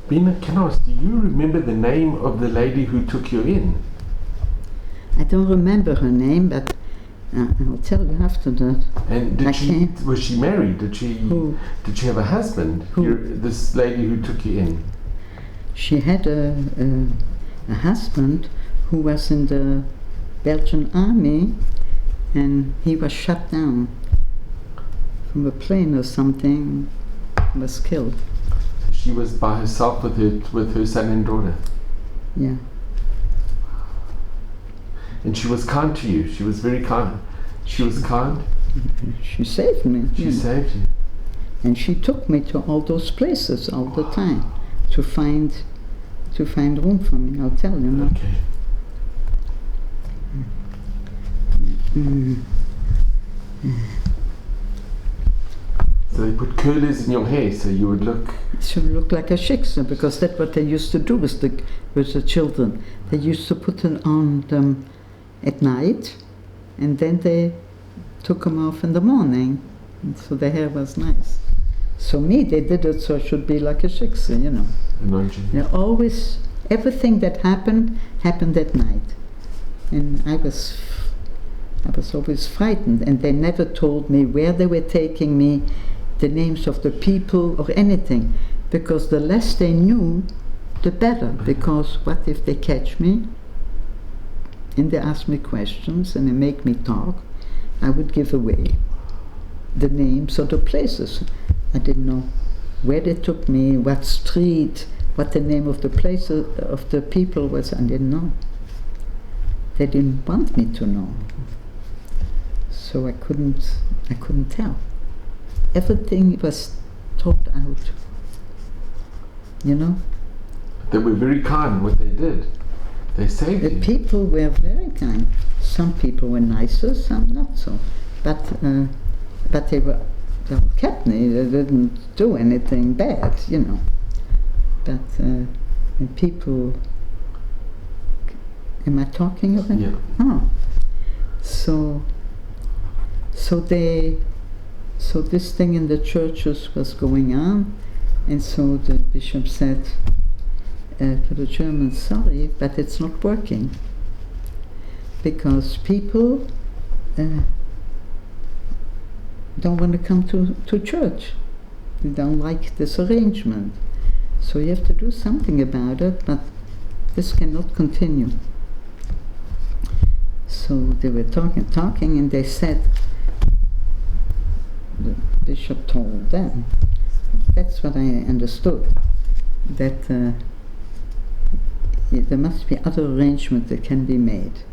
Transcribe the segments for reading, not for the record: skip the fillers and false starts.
Binah, can I ask, do you remember the name of the lady who took you in? I don't remember her name, but I'll tell you after that. And was she married? Did she have a husband? This lady who took you in? She had a husband who was in the Belgian army, and he was shot down from a plane or something, was killed. She was by herself with her son and daughter? Yeah. And she was kind to you. She was very kind. She was kind. She saved me. She saved you. And she took me to all those places all the time to find room for me. I'll tell you now. Okay. So they put curlers in your hair so you would look... So you look like a shiksa, because that's what they used to do with the children. They used to put it on them at night, and then they took them off in the morning, and so the hair was nice. So me, they did it so I should be like a shiksa, you know. Imagine. They always, everything that happened at night, and I was always frightened, and they never told me where they were taking me, the names of the people or anything, because the less they knew, the better, because what if they catch me and they ask me questions and they make me talk? I would give away the names of the places. I didn't know where they took me, what street, what the name of the place of the people was. I didn't know. They didn't want me to know, so I couldn't tell. Everything was talked out, you know. They were very kind what they did. They saved you. The people were very kind. Some people were nicer, some not so. But they kept me. They didn't do anything bad, you know. But and people. Am I talking about? Yeah. Oh. So this thing in the churches was going on, and so the bishop said to the Germans, sorry, but it's not working, because people don't want to come to church. They don't like this arrangement. So you have to do something about it, but this cannot continue. So they were talking, and they said, the bishop told them, that's what I understood, that there must be other arrangements that can be made.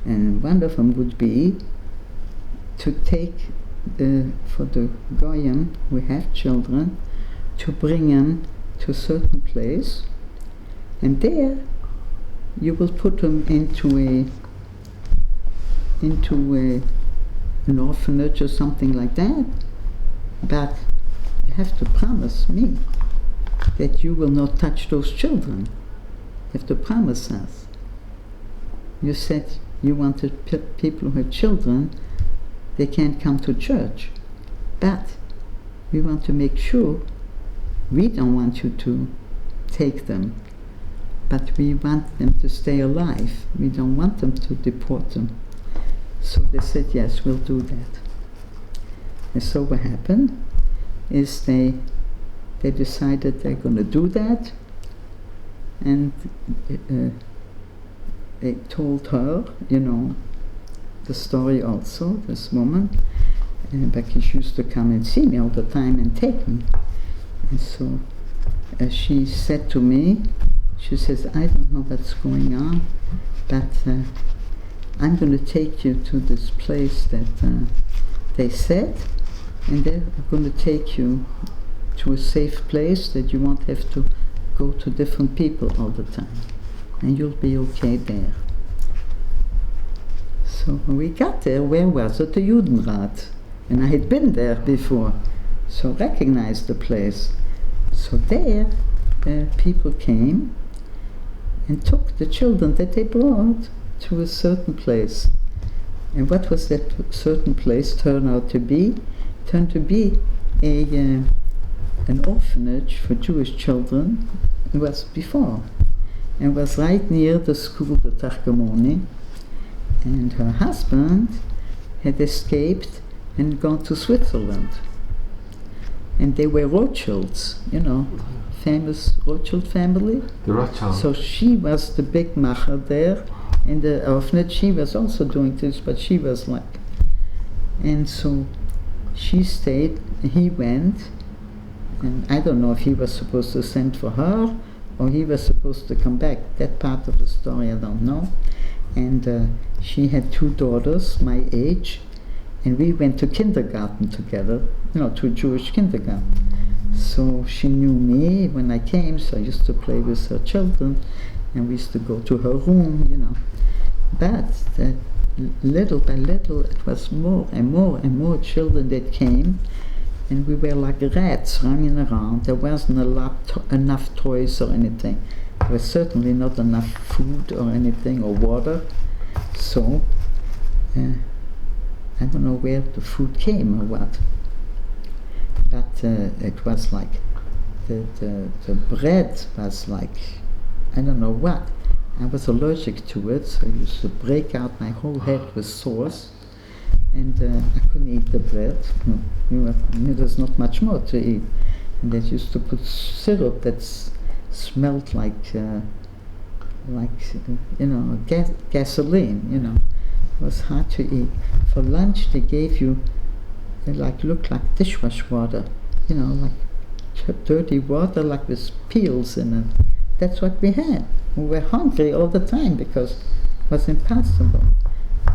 And one of them would be to take, for the Goyim who have children, to bring them to a certain place, and there you will put them into an orphanage or something like that. But you have to promise me that you will not touch those children. You have to promise us. You said you wanted people who have children, they can't come to church. But we want to make sure, we don't want you to take them, but we want them to stay alive. We don't want them to deport them. So they said, yes, we'll do that. And so what happened is they decided they're going to do that, and they told her, you know, the story also, this woman, Becky used to come and see me all the time and take me. And so she said to me, she says, I don't know what's going on, but I'm going to take you to this place that they said, and they're going to take you to a safe place that you won't have to go to different people all the time, and you'll be okay there. So when we got there, where was it? The Judenrat. And I had been there before, so recognized the place. So there, people came and took the children that they brought to a certain place. And what was that certain place turned out to be? Turned to be an orphanage for Jewish children It was before. It was right near the school, the Targamoni, and her husband had escaped and gone to Switzerland. And they were Rothschilds, famous Rothschild family. The Rothschild. So she was the big macher there in the orphanage. She was also doing this, but she was like. And so she stayed, he went, and I don't know if he was supposed to send for her or he was supposed to come back. That part of the story I don't know. And she had 2 daughters my age, and we went to kindergarten together, to a Jewish kindergarten. So she knew me when I came, so I used to play with her children, and we used to go to her room, But little by little, it was more and more and more children that came, and we were like rats running around. There wasn't enough toys or anything. There was certainly not enough food or anything, or water. So, I don't know where the food came or what. But it was like, the bread was like, I don't know what. I was allergic to it, so I used to break out, my whole head with sores, and I couldn't eat the bread. There's not much more to eat. And they used to put syrup that smelled like gasoline, It was hard to eat. For lunch they gave you, they looked like dishwash water, like dirty water, like with peels in it. That's what we had. We were hungry all the time because it was impossible.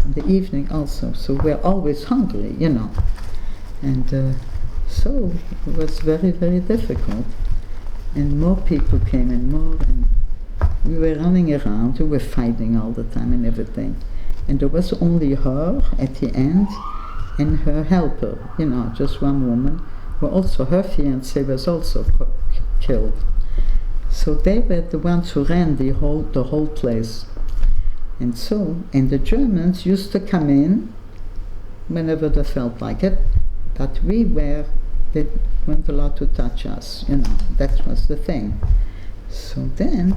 In the evening also, so we're always hungry, And so it was very, very difficult. And more people came and more, and we were running around, we were fighting all the time and everything. And there was only her at the end and her helper, just one woman, who also, her fiancé was also killed. So they were the ones who ran the whole place. And the Germans used to come in whenever they felt like it, but they weren't allowed to touch us, that was the thing. So then,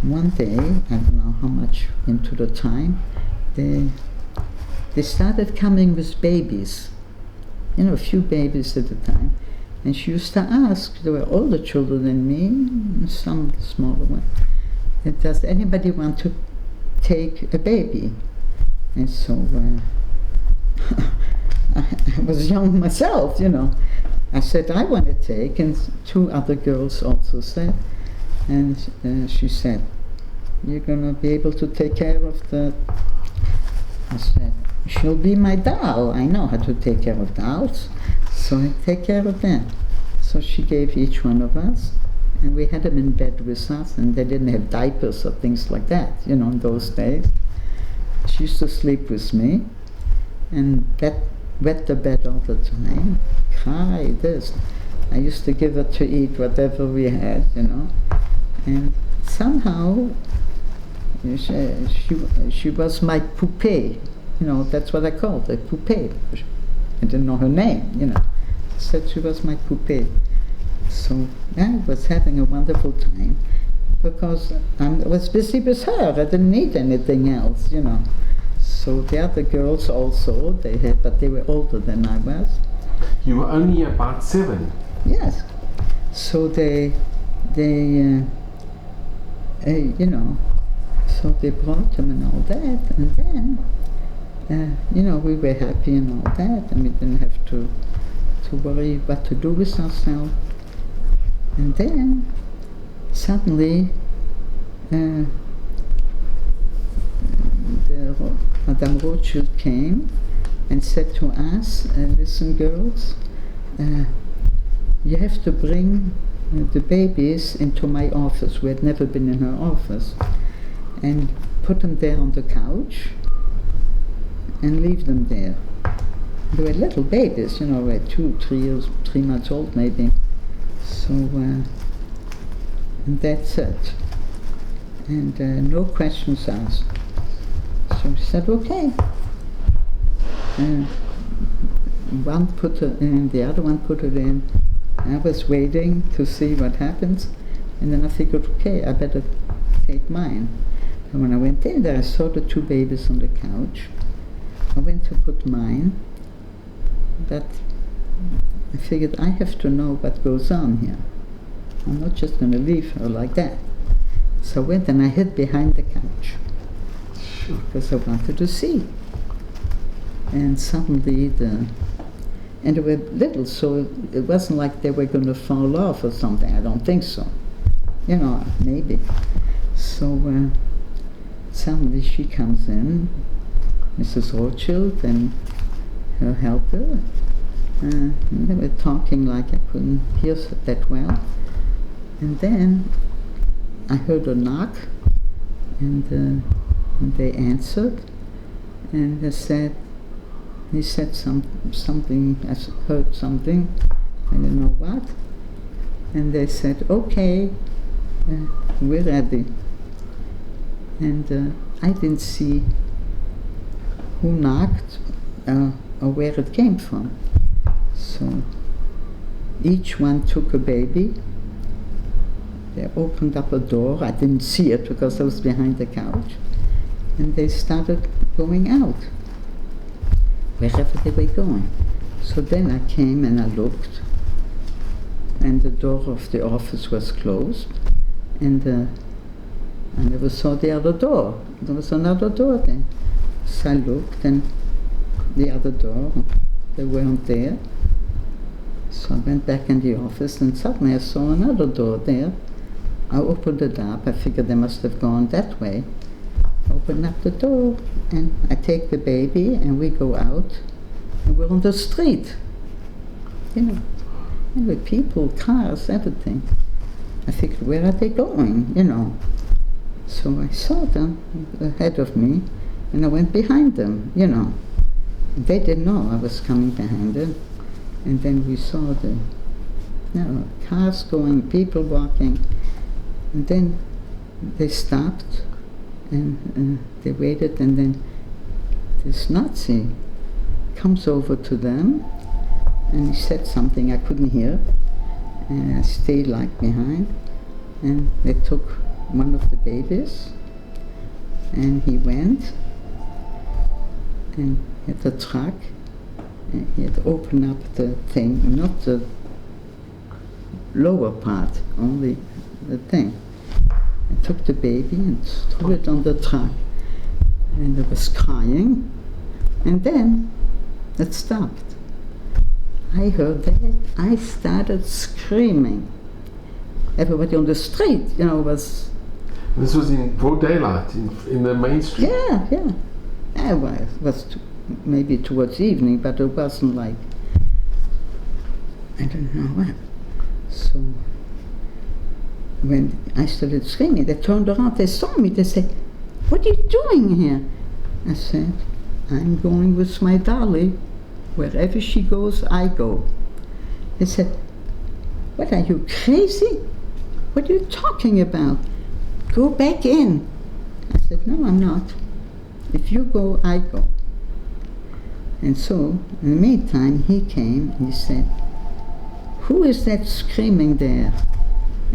one day, I don't know how much into the time, they started coming with babies, a few babies at a time. And she used to ask, there were older children than me, and some smaller ones, does anybody want to take a baby? And so I was young myself, I said, I want to take, and 2 other girls also said. And she said, you're going to be able to take care of I said, she'll be my doll. I know how to take care of dolls. So I take care of them. So she gave each one of us, and we had them in bed with us, and they didn't have diapers or things like that, in those days. She used to sleep with me, and wet the bed all the time, cry, this. I used to give her to eat whatever we had, And somehow, she was my poupée, that's what I called her, poupée. I didn't know her name, I said she was my poupée. So I was having a wonderful time because I was busy with her. I didn't need anything else, So the other girls also, but they were older than I was. You were only about 7? Yes. So they so they brought them and all that, and then, we were happy and all that, and we didn't have to worry what to do with ourselves. And then, suddenly, Madame Rothschild came and said to us, listen girls, you have to bring the babies into my office. We had never been in her office. And put them there on the couch and leave them there. They were little babies, were 2, 3 months old maybe. So, and that's it. And no questions asked. So we said, okay. One put it in, the other one put it in. I was waiting to see what happens. And then I figured, okay, I better take mine. And when I went in there, I saw the 2 babies on the couch. I went to put mine, but I figured I have to know what goes on here. I'm not just going to leave her like that. So I went and I hid behind the couch because I wanted to see. And suddenly and they were little, so it wasn't like they were going to fall off or something. I don't think so. You know, maybe. So suddenly she comes in, Mrs. Rothschild and her helper. And they were talking like I couldn't hear that well. And then I heard a knock, and they answered, and he said something, I heard something, I don't know what, and they said, okay, we're ready. And I didn't see who knocked or where it came from. So each one took a baby. They opened up a door. I didn't see it because I was behind the couch. And they started going out, wherever they were going. So then I came and I looked, and the door of the office was closed, and I never saw the other door. There was another door there. So I looked, and the other door, they weren't there. So I went back in the office, and suddenly I saw another door there. I opened it up. I figured they must have gone that way. I opened up the door, and I take the baby, and we go out, and we're on the street. You know, and with people, cars, everything. I figured, where are they going? You know. So I saw them ahead of me, and I went behind them. You know, they didn't know I was coming behind them. And then we saw the cars going, people walking. And then they stopped, and they waited, and then this Nazi comes over to them, and he said something I couldn't hear, and I stayed like behind, and they took one of the babies, and he went, and had the truck, and he had opened up the thing, not the lower part, only the thing. I took the baby and threw it on the truck, and it was crying, and then it stopped. I heard that. I started screaming. Everybody on the street, you know, was... This was in broad daylight, in the main street? Yeah. It was maybe towards evening, but it wasn't like... I don't know what. So when I started screaming, they turned around, they saw me, they said, "What are you doing here?" I said, "I'm going with my dolly. Wherever she goes, I go." They said, "What, are you crazy? What are you talking about? Go back in." I said, "No, I'm not. If you go, I go." And so, in the meantime, he came and he said, "Who is that screaming there?"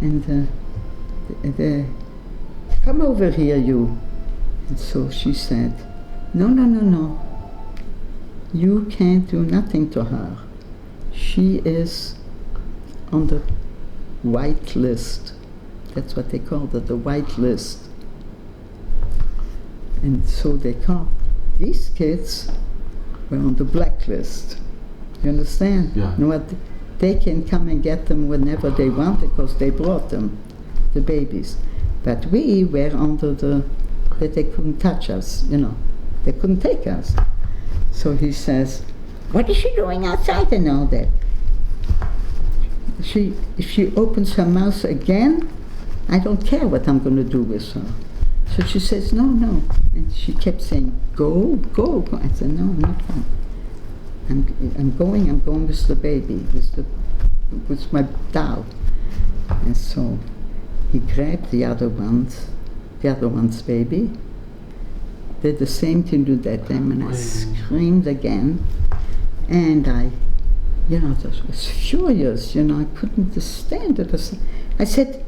And "Come over here, you." And so she said, No. You can't do nothing to her. She is on the white list. That's what they called it, the white list. And so they called these kids were on the blacklist. You understand? Yeah. You know what? They can come and get them whenever they want because they brought them, the babies. But we were under that they couldn't touch us, you know. They couldn't take us. So he says, "What is she doing outside?" and all that. If she opens her mouth again, I don't care what I'm going to do with her. So she says, no. And she kept saying, go. I said, no, I'm not going. I'm going with the baby, with my doll. And so he grabbed the other one's baby, did the same thing to them, and I screamed again, and I was furious, I couldn't stand it. I said,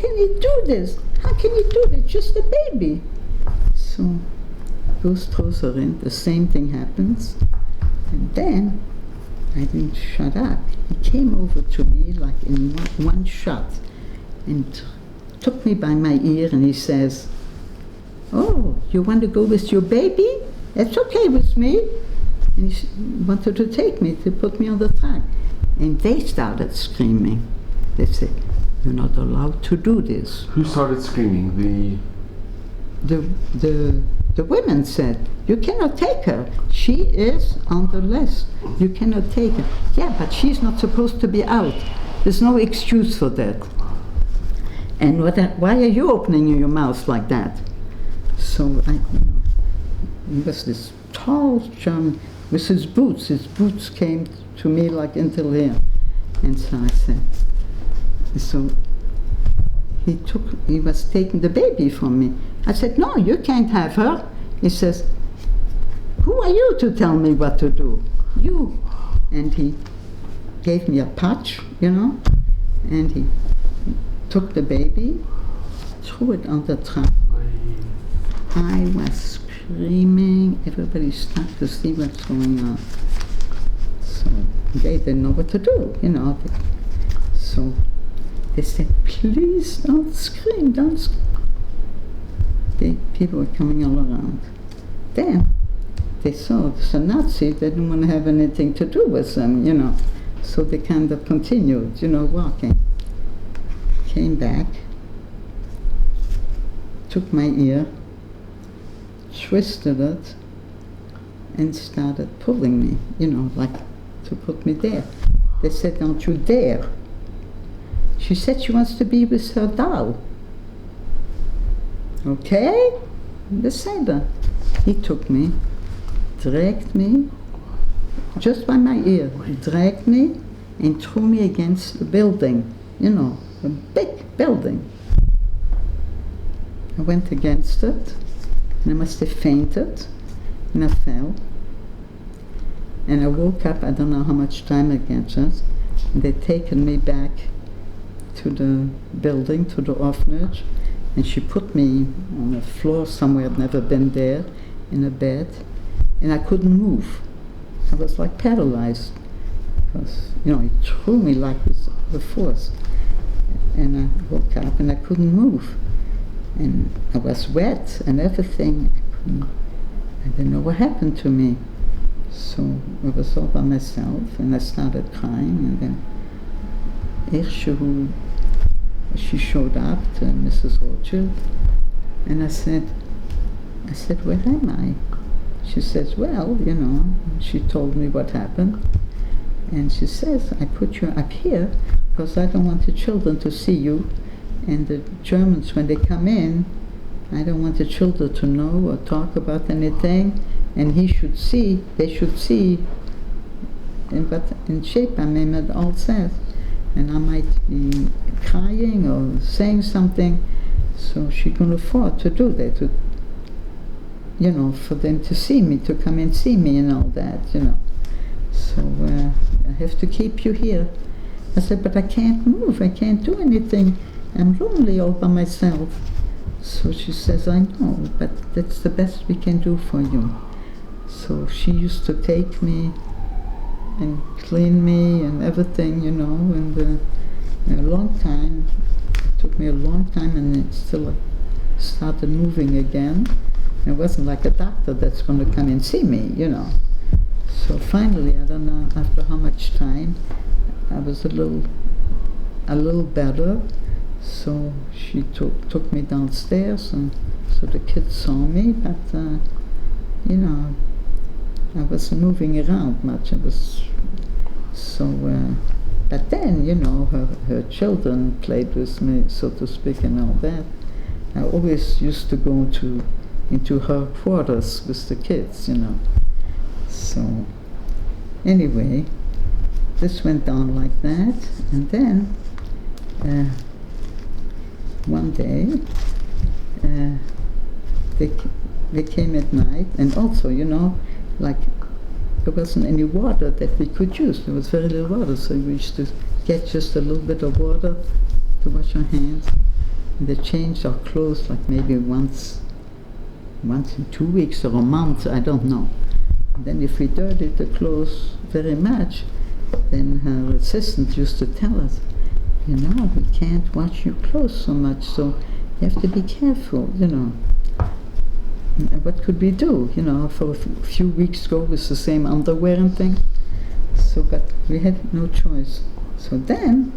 can he do this? How can he do this? Just a baby. So, goes, throws her in, the same thing happens. And then, I didn't shut up. He came over to me like in one shot and took me by my ear and he says, "Oh, you want to go with your baby? That's okay with me." And he wanted to take me, to put me on the truck. And they started screaming. They said, "You're not allowed to do this." Who started screaming? The women said, "You cannot take her. She is on the list. You cannot take her." "Yeah, but she's not supposed to be out. There's no excuse for that." "And why are you opening your mouth like that?" So he was this tall German with his boots. His boots came to me like until here. And so I said, so he was taking the baby from me. I said, "No, you can't have her." He says, "Who are you to tell me what to do? You." And he gave me a punch, and he took the baby, threw it on the truck. I was screaming. Everybody stopped to see what's going on. So they didn't know what to do, So they said, "Please don't scream, don't scream." The people were coming all around. Then they saw it was a Nazi. They didn't want to have anything to do with them, So they kind of continued, walking. Came back, took my ear, twisted it, and started pulling me, like to put me there. They said, "Don't you dare." She said she wants to be with her doll. Okay? Beside he took me, dragged me, just by my ear, dragged me and threw me against the building, a big building. I went against it, and I must have fainted, and I fell. And I woke up, I don't know how much time against it, and they'd taken me back to the building, to the orphanage, and she put me on the floor somewhere I'd never been there, in a bed, and I couldn't move. I was like paralyzed, because, he threw me like with the force. And I woke up and I couldn't move. And I was wet and everything. I didn't know what happened to me. So I was all by myself, and I started crying, and then she showed up to Mrs. Rothschild, and I said, "Where am I?" She says, "Well, she told me what happened, and she says, "I put you up here because I don't want the children to see you, and the Germans, when they come in, I don't want the children to know or talk about anything, and they should see in what in shape I'm in it all says, and I might be crying or saying something, so she can afford to do that, for them to see me, to come and see me and all that, So I have to keep you here." I said, "But I can't move, I can't do anything. I'm lonely all by myself." So she says, "I know, but that's the best we can do for you." So she used to take me and clean me and everything, and a long time. It took me a long time, and it still started moving again. It wasn't like a doctor that's going to come and see me, So finally, I don't know after how much time, I was a little better. So she took me downstairs, and so the kids saw me, but I wasn't moving around much. I was so. But then, her children played with me, so to speak, and all that. I always used to go into her quarters with the kids, So anyway, this went on like that, and then one day they came at night, and also, like there wasn't any water that we could use. There was very little water, so we used to get just a little bit of water to wash our hands. They changed our clothes like maybe once in 2 weeks or a month, I don't know. And then if we dirtied the clothes very much, then her assistant used to tell us, you know, we can't wash your clothes so much, so you have to be careful, you know. And what could we do, you know, for a few weeks go with the same underwear and thing. So, but we had no choice. So then,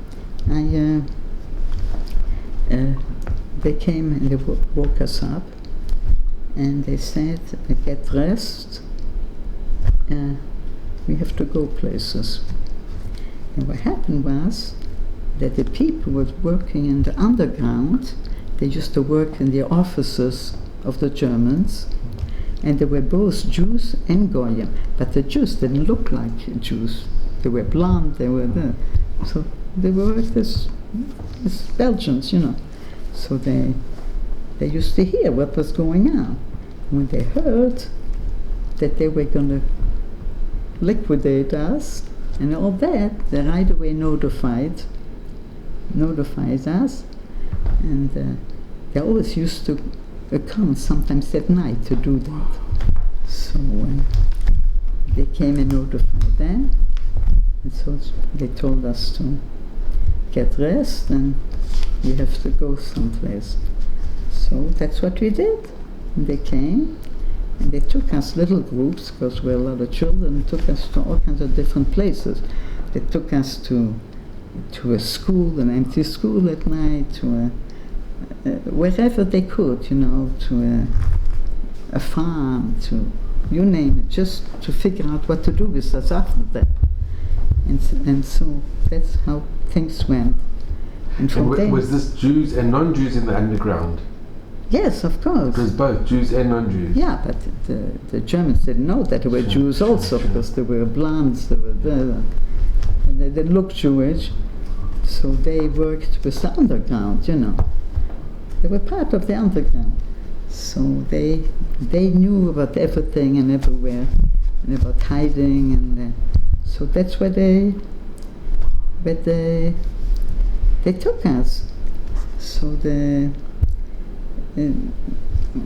they came and they woke us up, and they said, get dressed, we have to go places. And what happened was that the people who were working in the underground, they used to work in the offices of the Germans, and they were both Jews and Goyim, but the Jews didn't look like Jews. They were blonde, they were there. So they were like this Belgians, you know. So they used to hear what was going on. When they heard that they were going to liquidate us and all that, they right away notified us, and they always used to come sometimes at night to do that. So they came and notified them, and so they told us to get dressed and we have to go someplace. So that's what we did. And they came and they took us little groups, because we were a lot of children, took us to all kinds of different places. They took us to a school, an empty school at night, to wherever they could, you know, to a farm, to you name it, just to figure out what to do with us after that. And so that's how things went. And from there, was this Jews and non-Jews in the underground? Yes, of course. It was both Jews and non-Jews. Yeah, but the Germans didn't know that there were Jews also, because there were blondes, they were there, and they didn't look Jewish. So they worked with the underground, you know. They were part of the underground. So they knew about everything and everywhere, and about hiding, and so that's where they took us. So you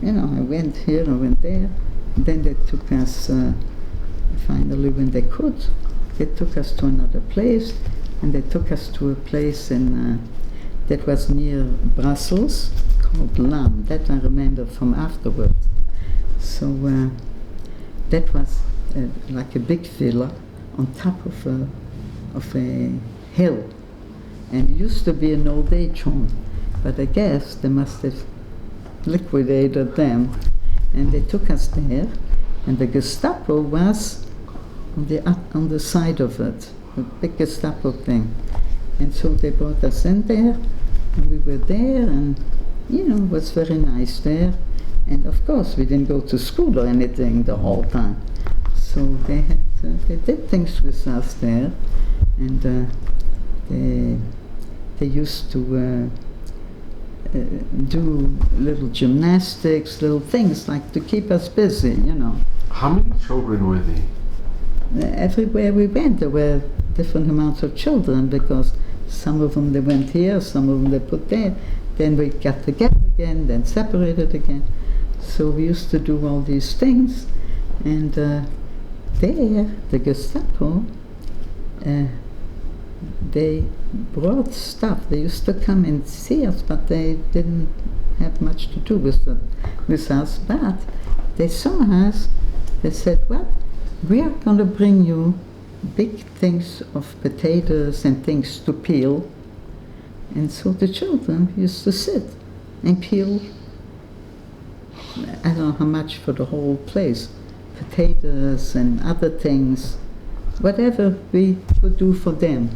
know, I went here, I went there. Then they took us, finally when they could, they took us to another place, and they took us to a place that was near Brussels, called Lam. That I remember from afterwards. So that was like a big villa on top of a hill. And it used to be an old age home, but I guess they must have liquidated them, and they took us there, and the Gestapo was on the side of it, a big Gestapo thing. And so they brought us in there, and we were there, and you know, it was very nice there. And of course we didn't go to school or anything the whole time. So they did things with us there, and they used to do little gymnastics, little things like to keep us busy, you know. How many children were there? Everywhere we went, there were different amounts of children, because some of them they went here, some of them they put there. Then we got together again, then separated again. So we used to do all these things, and there, the Gestapo, they brought stuff. They used to come and see us, but they didn't have much to do with us. But they saw us. They said, "What? We are going to bring you big things of potatoes and things to peel." And so the children used to sit and peel. I don't know how much for the whole place, potatoes and other things, whatever we could do for them.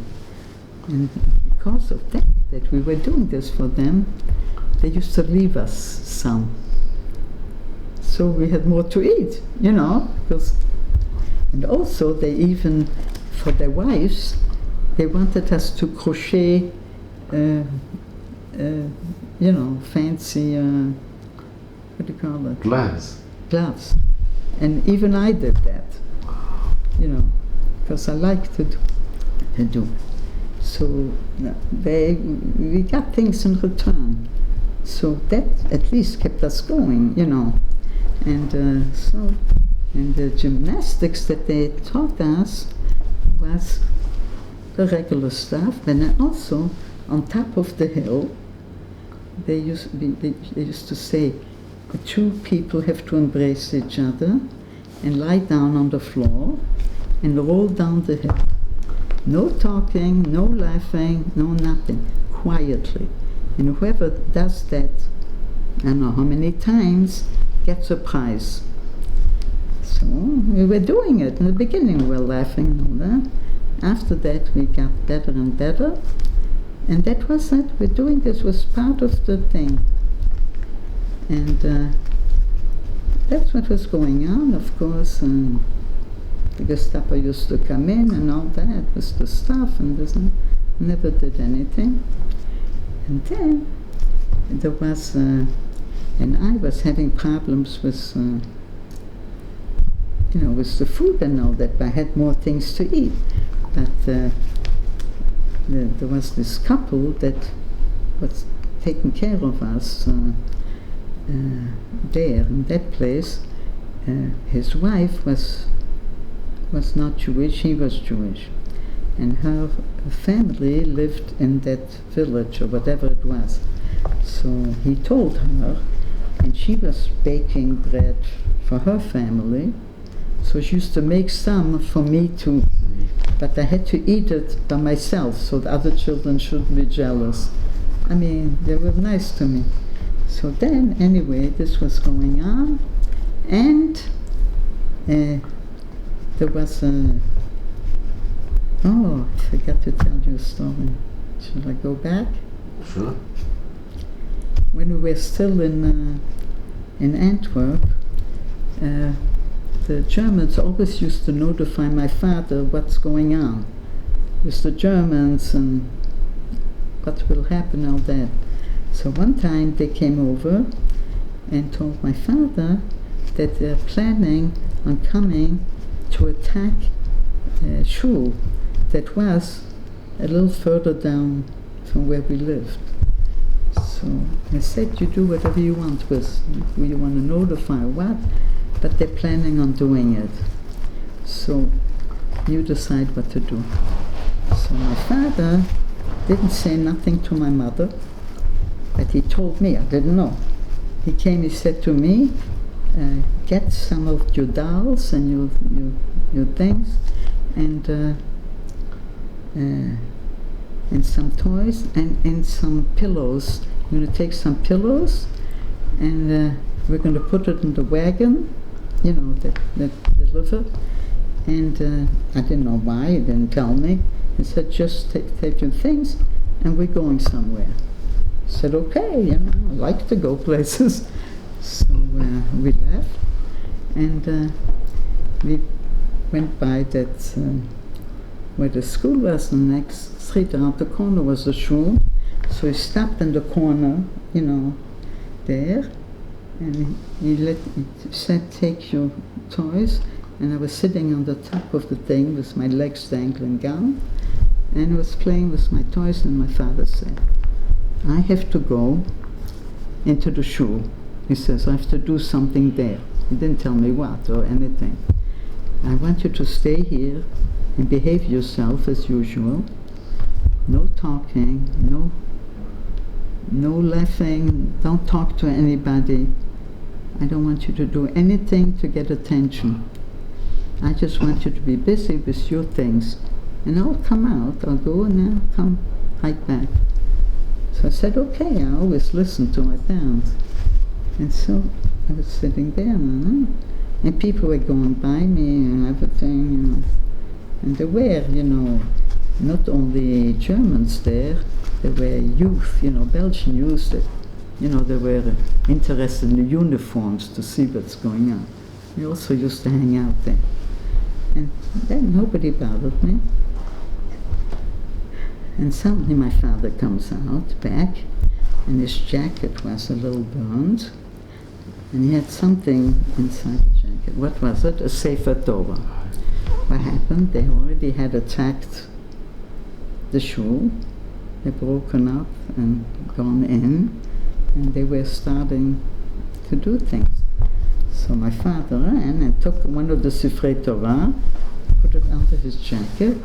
And because of that we were doing this for them, they used to leave us some. So we had more to eat, you know, and also they even, for their wives, they wanted us to crochet, you know, fancy, what do you call it? Gloves. And even I did that, you know, because I like to do. So we got things in return. So that at least kept us going, you know. And and the gymnastics that they taught us was the regular stuff. And then also, on top of the hill, they used to say, the two people have to embrace each other and lie down on the floor and roll down the hill. No talking, no laughing, no nothing. Quietly. And whoever does that, I don't know how many times, gets a prize. So we were doing it. In the beginning we were laughing and all that. After that we got better and better. And that was it. We're doing this was part of the thing. And that's what was going on, of course. And the Gestapo used to come in and all that was the stuff, and this never did anything. And then there was, and I was having problems with, with the food and all that. I had more things to eat, but there was this couple that was taking care of us there in that place. His wife was not Jewish, he was Jewish. And her family lived in that village or whatever it was. So he told her, and she was baking bread for her family. So she used to make some for me too. But I had to eat it by myself so the other children shouldn't be jealous. I mean, they were nice to me. So then, anyway, this was going on. And there was I forgot to tell you a story. Should I go back? Sure. When we were still in Antwerp, the Germans always used to notify my father what's going on with the Germans and what will happen, all that. So one time they came over and told my father that they're planning on coming to attack a shul that was a little further down from where we lived. So I said, you do whatever you want with, you want to notify what, but they're planning on doing it. So you decide what to do. So my father didn't say nothing to my mother, but he told me, I didn't know. He came, he said to me, get some of your dolls and your things, and some toys and some pillows. You're going to take some pillows, and we're going to put it in the wagon, that deliver. And I didn't know why, he didn't tell me. He said, just take your things, and we're going somewhere. I said, okay, I like to go places. So we left, and we went by that where the school was. The next street around the corner was the shul. So we stopped in the corner, there, and he said, take your toys. And I was sitting on the top of the thing with my legs dangling down, and I was playing with my toys, and my father said, I have to go into the shul. He says, I have to do something there. He didn't tell me what or anything. I want you to stay here and behave yourself as usual. No talking, no laughing, don't talk to anybody. I don't want you to do anything to get attention. I just want you to be busy with your things. And I'll come out, I'll go and then I'll come right back. So I said, okay, I always listen to my parents. And so I was sitting there, and people were going by me and everything, And there were, not only Germans there, there were youth, Belgian youth that, they were interested in the uniforms to see what's going on. We also used to hang out there. And then nobody bothered me. And suddenly my father comes out back, and his jacket was a little burned, and he had something inside the jacket. What was it? A Sefer Torah. What happened? They already had attacked the shul. They'd broken up and gone in, and they were starting to do things. So my father ran and took one of the Sifrei Torah, put it under his jacket,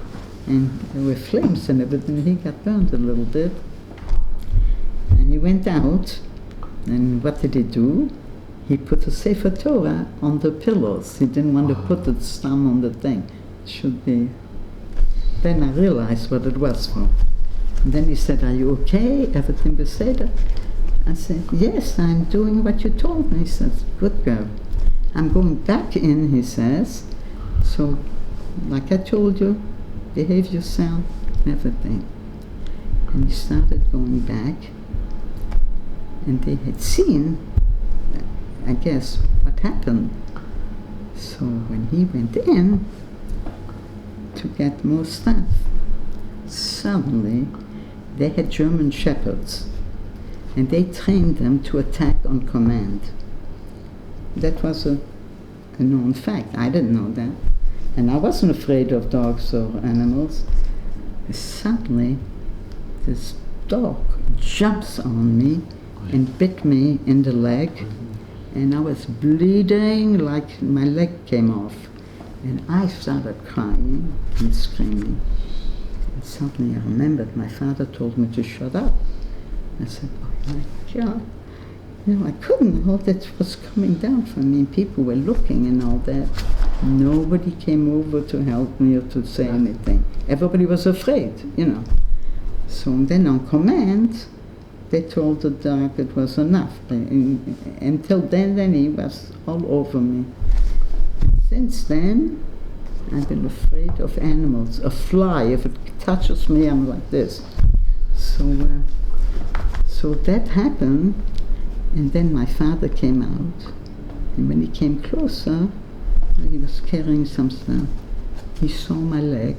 and there were flames and everything. He got burned a little bit. And he went out, and what did he do? He put a Sefer Torah on the pillows. He didn't want to put it down on the thing. It should be. Then I realized what it was for. And then he said, "Are you okay? Everything was said?" I said, "Yes, I'm doing what you told me." He says, "Good girl. I'm going back in," he says. "So, like I told you, behave yourself, everything." And he started going back. And they had seen, I guess, what happened. So when he went in to get more stuff, suddenly they had German shepherds, and they trained them to attack on command. That was a known fact. I didn't know that. And I wasn't afraid of dogs or animals. Suddenly, this dog jumps on me and bit me in the leg, and I was bleeding like my leg came off. And I started crying and screaming. And suddenly I remembered my father told me to shut up. I said, "Oh my God." You know, I couldn't. All that was coming down from me. People were looking and all that. Nobody came over to help me or to say anything. Everybody was afraid, you know. So then on command, they told the dog it was enough. Until then he was all over me. Since then, I've been afraid of animals. A fly, if it touches me, I'm like this. So that happened, and then my father came out, and when he came closer, he was carrying some stuff. He saw my leg,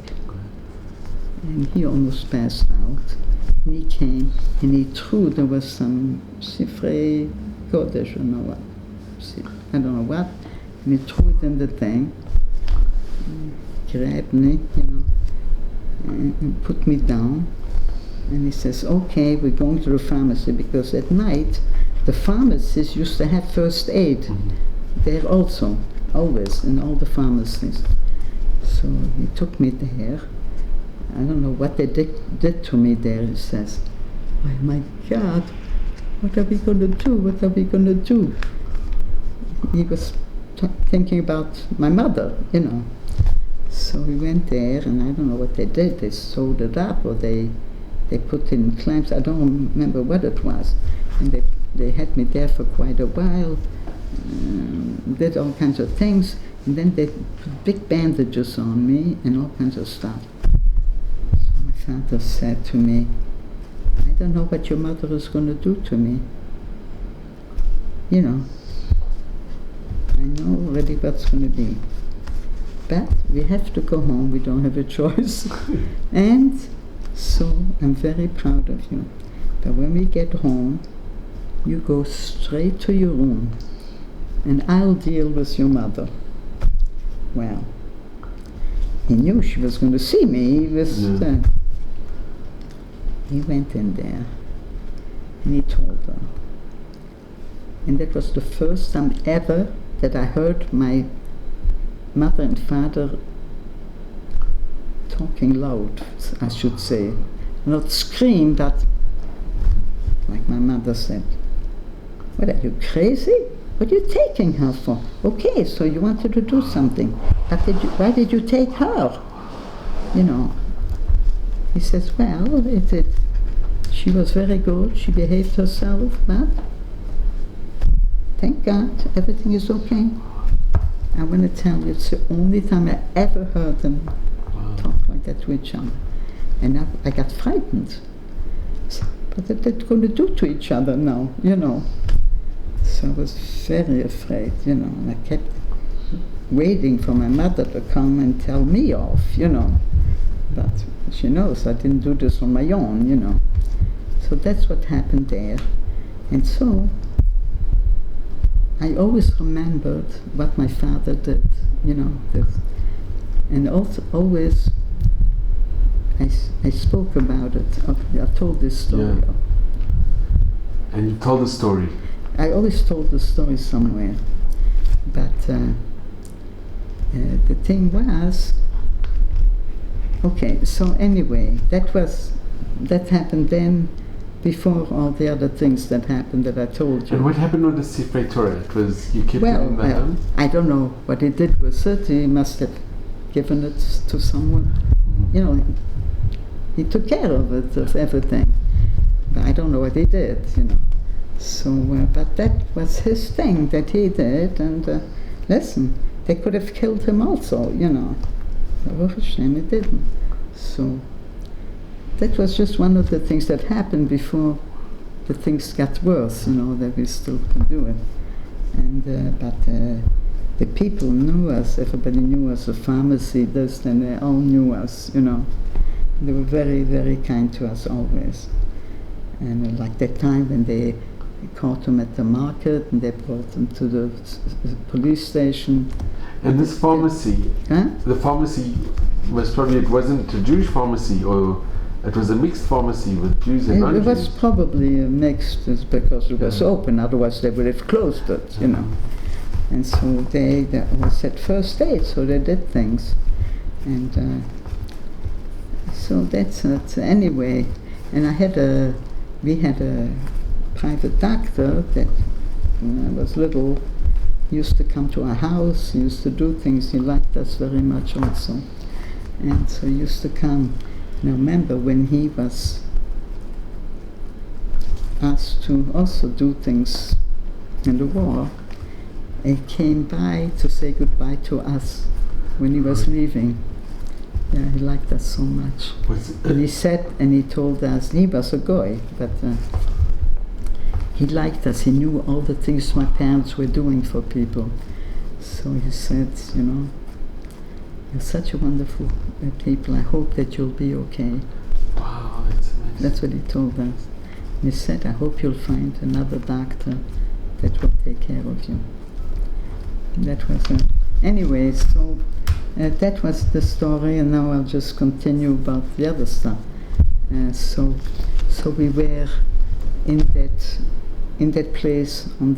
and he almost passed out. And he came, and he threw, there was some Sifrei Kodesh, I don't know what, and he threw it in the thing, grabbed me, you know, and put me down. And he says, "Okay, we're going to the pharmacy," because at night, the pharmacists used to have first aid there also, always, in all the pharmacies. So he took me there. I don't know what they did to me there, he says. "Oh my God, what are we going to do? What are we going to do?" He was thinking about my mother, you know. So we went there, and I don't know what they did. They sewed it up, or they put in clamps. I don't remember what it was. And they had me there for quite a while, did all kinds of things, and then they put big bandages on me and all kinds of stuff. So my father said to me, "I don't know what your mother is going to do to me. You know, I know already what's going to be. But we have to go home, we don't have a choice." And so I'm very proud of you. But when we get home, you go straight to your room, and I'll deal with your mother. Well, he knew she was going to see me. He went in there, and he told her. And that was the first time ever that I heard my mother and father talking loud, I should say. Not scream, but like my mother said, "What, are you crazy? What are you taking her for? Okay, so you wanted to do something, but why did you take her?" You know. He says, "Well, she was very good, she behaved herself, but thank God, everything is okay." I want to tell you, it's the only time I ever heard them talk like that to each other. And I got frightened. So, what are they going to do to each other now, you know? So I was very afraid, you know, and I kept waiting for my mother to come and tell me off, you know. But she knows I didn't do this on my own, you know. So that's what happened there. And so I always remembered what my father did, you know. And also always I spoke about it. I told this story. Yeah. And you told the story. I always told the story somewhere. But the thing was, okay, so anyway, that happened then, before all the other things that happened that I told you. And what happened with the Sifrei Torah? It was, you kept it in the home? I don't know what he did with it. He must have given it to someone. Mm-hmm. You know, he took care of it, of everything. But I don't know what he did, you know. So, but that was his thing that he did, and listen, they could have killed him also, you know. Baruch Hashem, it didn't. So, that was just one of the things that happened before the things got worse, you know, that we still could do it. And, but the people knew us, everybody knew us, the pharmacy, this, and they all knew us, you know. They were very, very kind to us always. And like that time when they caught him at the market and they brought him to the police station. And this pharmacy, huh? The pharmacy was probably, it wasn't a Jewish pharmacy, or it was a mixed pharmacy with Jews and non-Jews. It was probably a mixed, because it was open, otherwise they would have closed it, you know. And so they was at first aid, so they did things. And so that's it. Anyway, and we had a private doctor that, when I was little, used to come to our house, he used to do things, he liked us very much also. And so he used to come. And I remember when he was asked to also do things in the war, he came by to say goodbye to us when he was leaving. Yeah, he liked us so much. And he said, and he told us, he was a goy, but he liked us. He knew all the things my parents were doing for people. So he said, you know, you're such a wonderful people. I hope that you'll be okay. Wow, that's amazing. That's what he told us. And he said, I hope you'll find another doctor that will take care of you. And that was anyway, so that was the story, and now I'll just continue about the other stuff. So we were in that place on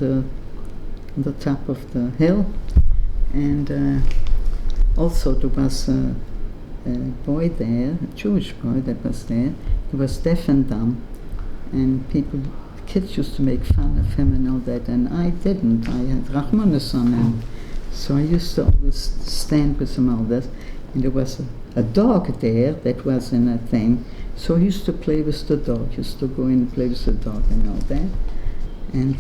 the top of the hill, and also there was a boy there, a Jewish boy that was there. He was deaf and dumb, and kids used to make fun of him and all that, and I didn't. I had Rahmanas on him. So I used to always stand with him all this. And there was a dog there that was in a thing. So he used to play with the dog. He used to go in and play with the dog and all that. And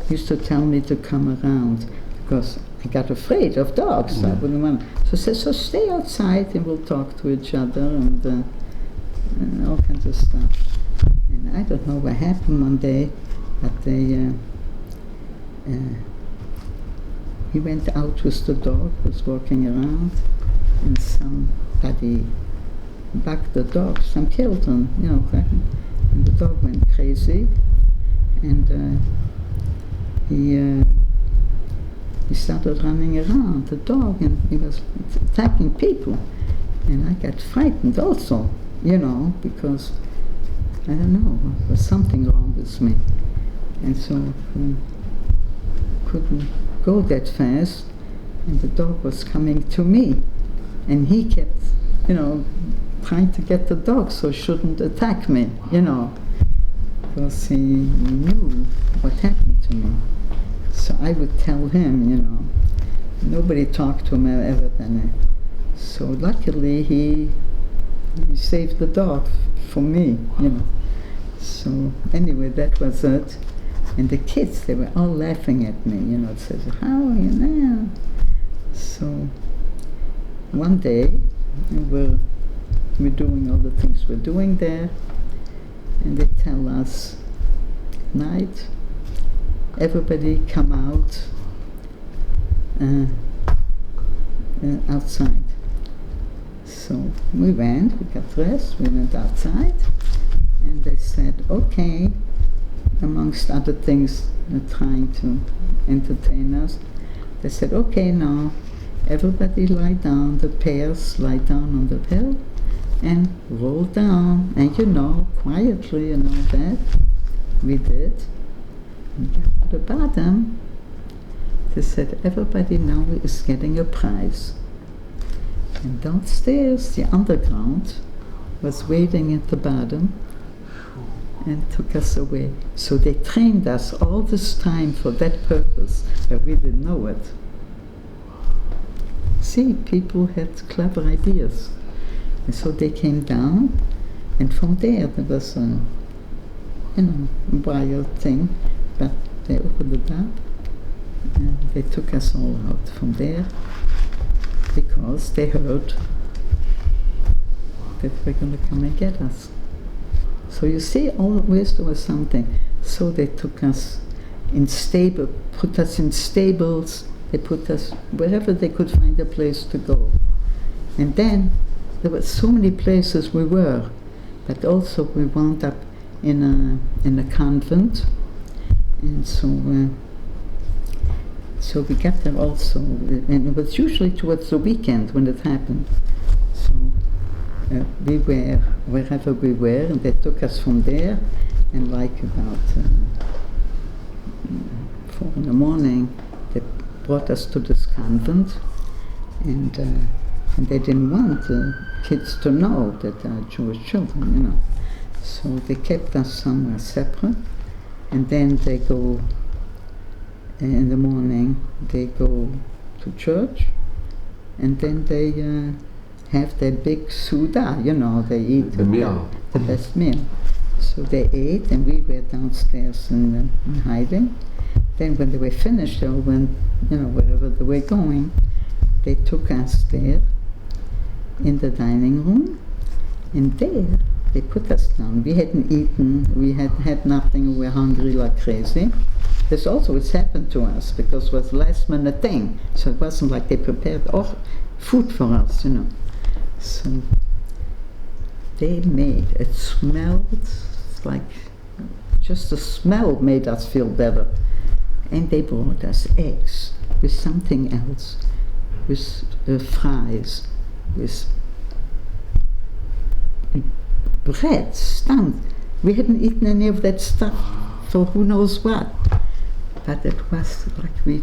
he used to tell me to come around because I got afraid of dogs. I wouldn't want. So I said, so stay outside and we'll talk to each other and all kinds of stuff. And I don't know what happened one day, but they he went out with the dog, was walking around, and somebody bucked the dog, some children, you know, and the dog went crazy, and he started running around, the dog, and he was attacking people, and I got frightened also, you know, because, I don't know, there was something wrong with me, and so couldn't go that fast, and the dog was coming to me, and he kept, you know, trying to get the dog so he shouldn't attack me, you know, because he knew what happened to me. So I would tell him, you know, nobody talked to him ever then. So luckily he saved the dog for me, you know. So anyway, that was it. And the kids, they were all laughing at me, you know, it says, how are you now? So one day, we're doing all the things we're doing there, and they tell us, night, everybody come out outside. So we went, we got dressed, we went outside, and they said, okay, amongst other things, they're trying to entertain us. They said, okay, now, everybody lie down, the pairs lie down on the hill, and roll down, and you know, quietly and all that. We did. At the bottom, they said everybody now is getting a prize. And downstairs, the underground was waiting at the bottom and took us away. So they trained us all this time for that purpose, but we didn't know it. See, people had clever ideas. And so they came down, and from there was a, wild thing, but they opened it up, and they took us all out from there, because they heard that they were going to come and get us. So you see, always there was something. So they took us put us in stables, they put us wherever they could find a place to go. And then there were so many places we were, but also we wound up in a convent, and so we got there also, and it was usually towards the weekend when it happened. So we were wherever we were, and they took us from there, and like about 4 in the morning, they brought us to this convent, and they didn't want the kids to know that they are Jewish children, So they kept us somewhere separate, and then they go, in the morning, they go to church, and then they have their big Suda, they eat the meal. The best meal. So they ate, and we were downstairs in hiding. Then when they were finished, they went, wherever they were going, they took us there in the dining room, and there they put us down. We hadn't eaten, we had nothing, we were hungry like crazy. This also has happened to us, because it was last minute thing. So it wasn't like they prepared food for us, So they made, it smelled like, just the smell made us feel better. And they brought us eggs with something else, with fries, with bread, stunned. We hadn't eaten any of that stuff for who knows what. But it was like we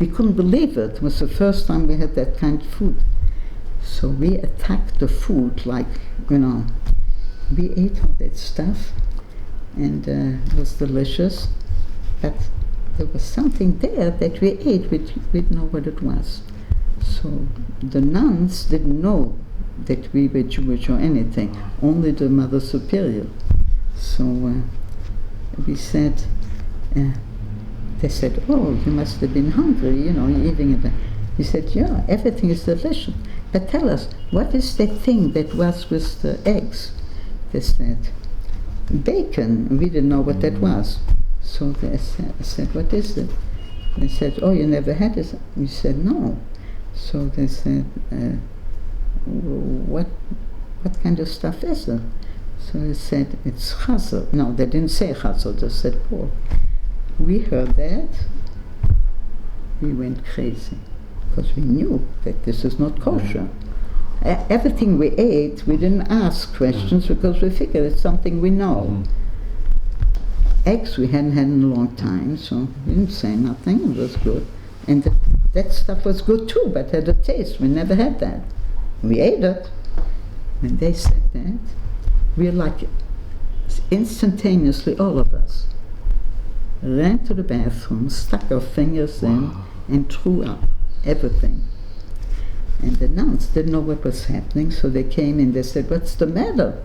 couldn't believe it. It was the first time we had that kind of food. So we attacked the food like, we ate all that stuff, and it was delicious. But there was something there that we ate, we didn't know what it was. So the nuns didn't know that we were Jewish or anything, only the Mother Superior. So we said, they said, oh, you must have been hungry, you're eating it. We said, yeah, everything is delicious. But tell us, what is that thing that was with the eggs? They said, bacon. And we didn't know what that was. So they said, what is it? They said, oh, you never had it? We said, no. So they said, what kind of stuff is it? So they said, it's chazer. No, they didn't say chazer, they said pork. We heard that, we went crazy, because we knew that this is not kosher. Everything we ate, we didn't ask questions, because we figured it's something we know. Eggs we hadn't had in a long time, so we didn't say nothing, it was good. And that stuff was good too, but had a taste, we never had that. We ate it. When they said that, we like instantaneously, all of us, ran to the bathroom, stuck our fingers in, and threw up everything. And the nuns didn't know what was happening, so they came in, they said, what's the matter?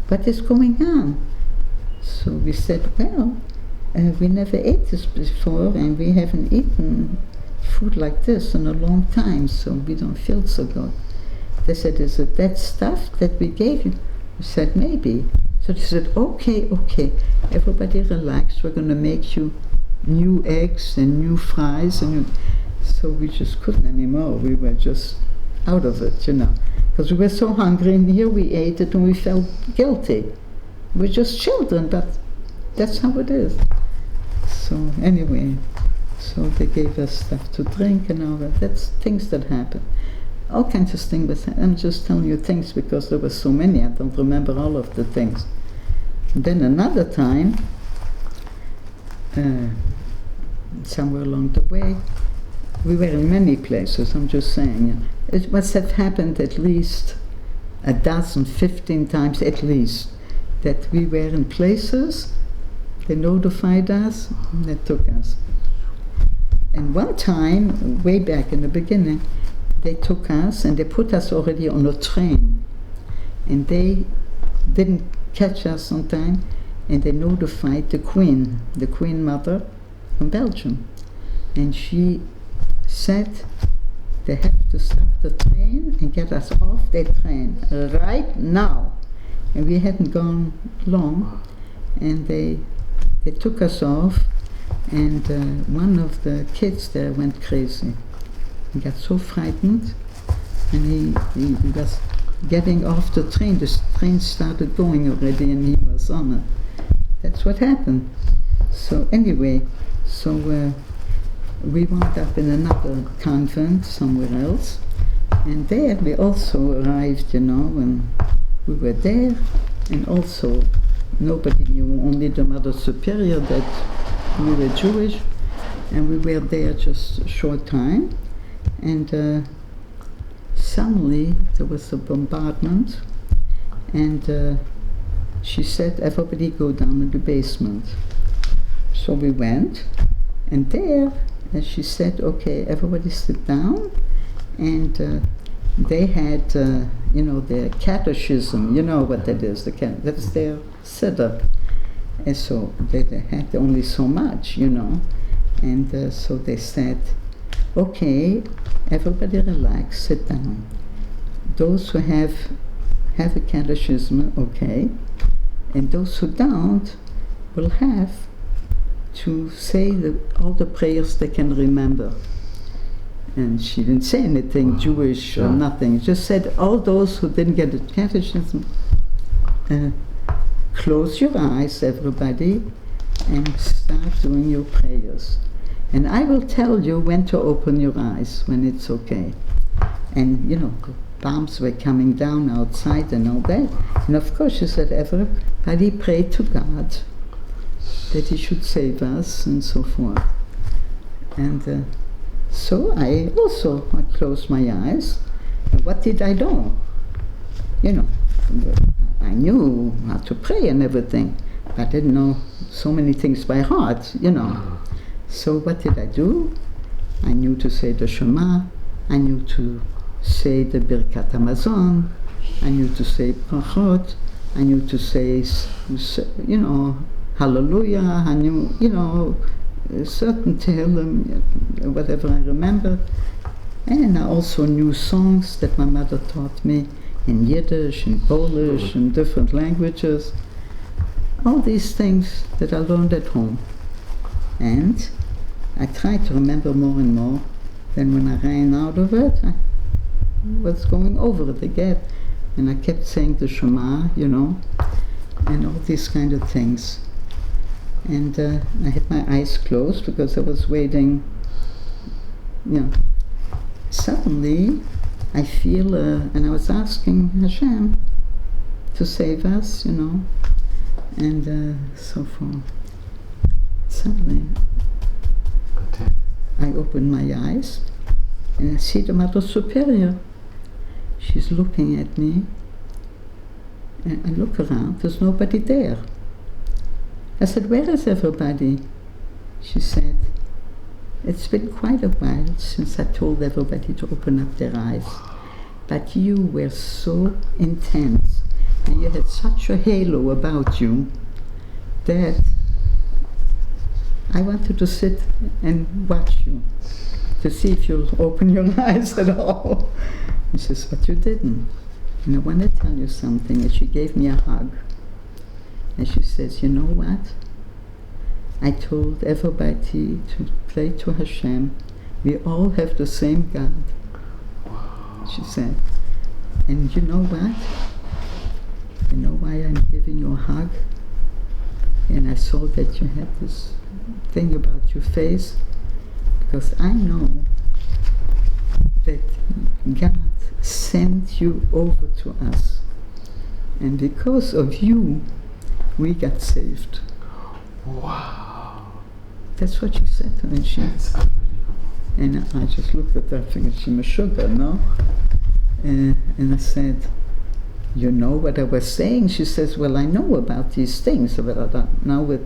What is going on? So we said, well, we never ate this before, and we haven't eaten food like this in a long time, so we don't feel so good. They said, is it that stuff that we gave you? We said, maybe. So they said, okay, everybody relax, we're going to make you new eggs and new fries. So we just couldn't anymore, we were just out of it, because we were so hungry, and here we ate it and we felt guilty. We're just children, but that's how it is. So anyway, so they gave us stuff to drink and all that. That's things that happen. All kinds of things. I'm just telling you things because there were so many. I don't remember all of the things. And then another time, somewhere along the way. We were in many places, I'm just saying. It must have happened at least 12, 15 times at least, that we were in places, they notified us, and they took us. And one time, way back in the beginning, they took us and they put us already on a train. And they didn't catch us on time, and they notified the Queen Mother from Belgium. And she said they have to stop the train and get us off the train right now. And we hadn't gone long, and they took us off, and one of the kids there went crazy. He got so frightened, and he was getting off the train. The train started going already, and he was on it. That's what happened. So anyway, we wound up in another convent somewhere else, and there we also arrived, and we were there, and also nobody knew, only the Mother Superior, that we were Jewish, and we were there just a short time, and suddenly there was a bombardment, and she said, everybody go down in the basement. So we went, and there, and she said, okay, everybody sit down, and they had, their catechism, you know what that is, that's their siddur. And so they had only so much, and so they said, okay, everybody relax, sit down. Those who have a catechism, okay, and those who don't will have to say all the prayers they can remember. And she didn't say anything Jewish or nothing, just said all those who didn't get the catechism, close your eyes, everybody, and start doing your prayers. And I will tell you when to open your eyes, when it's okay. And, bombs were coming down outside and all that. And of course she said, everybody pray to God that he should save us and so forth. And so I closed my eyes. And what did I do? I knew how to pray and everything, but I didn't know so many things by heart, So what did I do? I knew to say the Shema, I knew to say the Birkat Hamazon, I knew to say Brachot, I knew to say, Hallelujah, I knew, certain Tehillim, whatever I remembered. And I also knew songs that my mother taught me in Yiddish, in Polish, in different languages. All these things that I learned at home. And I tried to remember more and more. Then when I ran out of it, I was going over it again. And I kept saying the Shema, and all these kind of things. And I had my eyes closed because I was waiting. Suddenly, I feel, and I was asking Hashem to save us, and so forth. Suddenly, I open my eyes and I see the Mother Superior. She's looking at me, and I look around, there's nobody there. I said, where is everybody? She said, it's been quite a while since I told everybody to open up their eyes, but you were so intense, and you had such a halo about you, that I wanted to sit and watch you, to see if you'll open your eyes at all. And she says, but you didn't. And I want to tell you something. And she gave me a hug. And she says, you know what? I told everybody to pray to Hashem. We all have the same God. She said. And you know what? You know why I'm giving you a hug? And I saw that you had this thing about your face, because I know that God sent you over to us, and because of you we got saved. Wow. That's what she said to me. That's unbelievable. And I just looked at her thinking, she must sugar, no? And I said, you know what I was saying? She says, well, I know about these things, but I don't know what.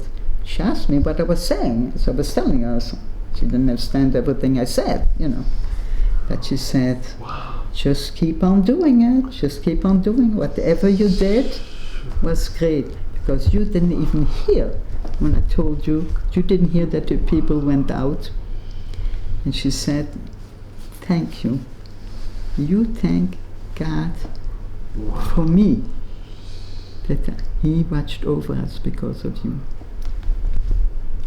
She asked me what I was saying, so I was telling her. So she didn't understand everything I said, you know. But she said, Wow. just keep on doing it, just keep on doing whatever you did was great, because you didn't even hear when I told you, you didn't hear that the people went out. And she said, thank you. You thank God for me, that He watched over us because of you.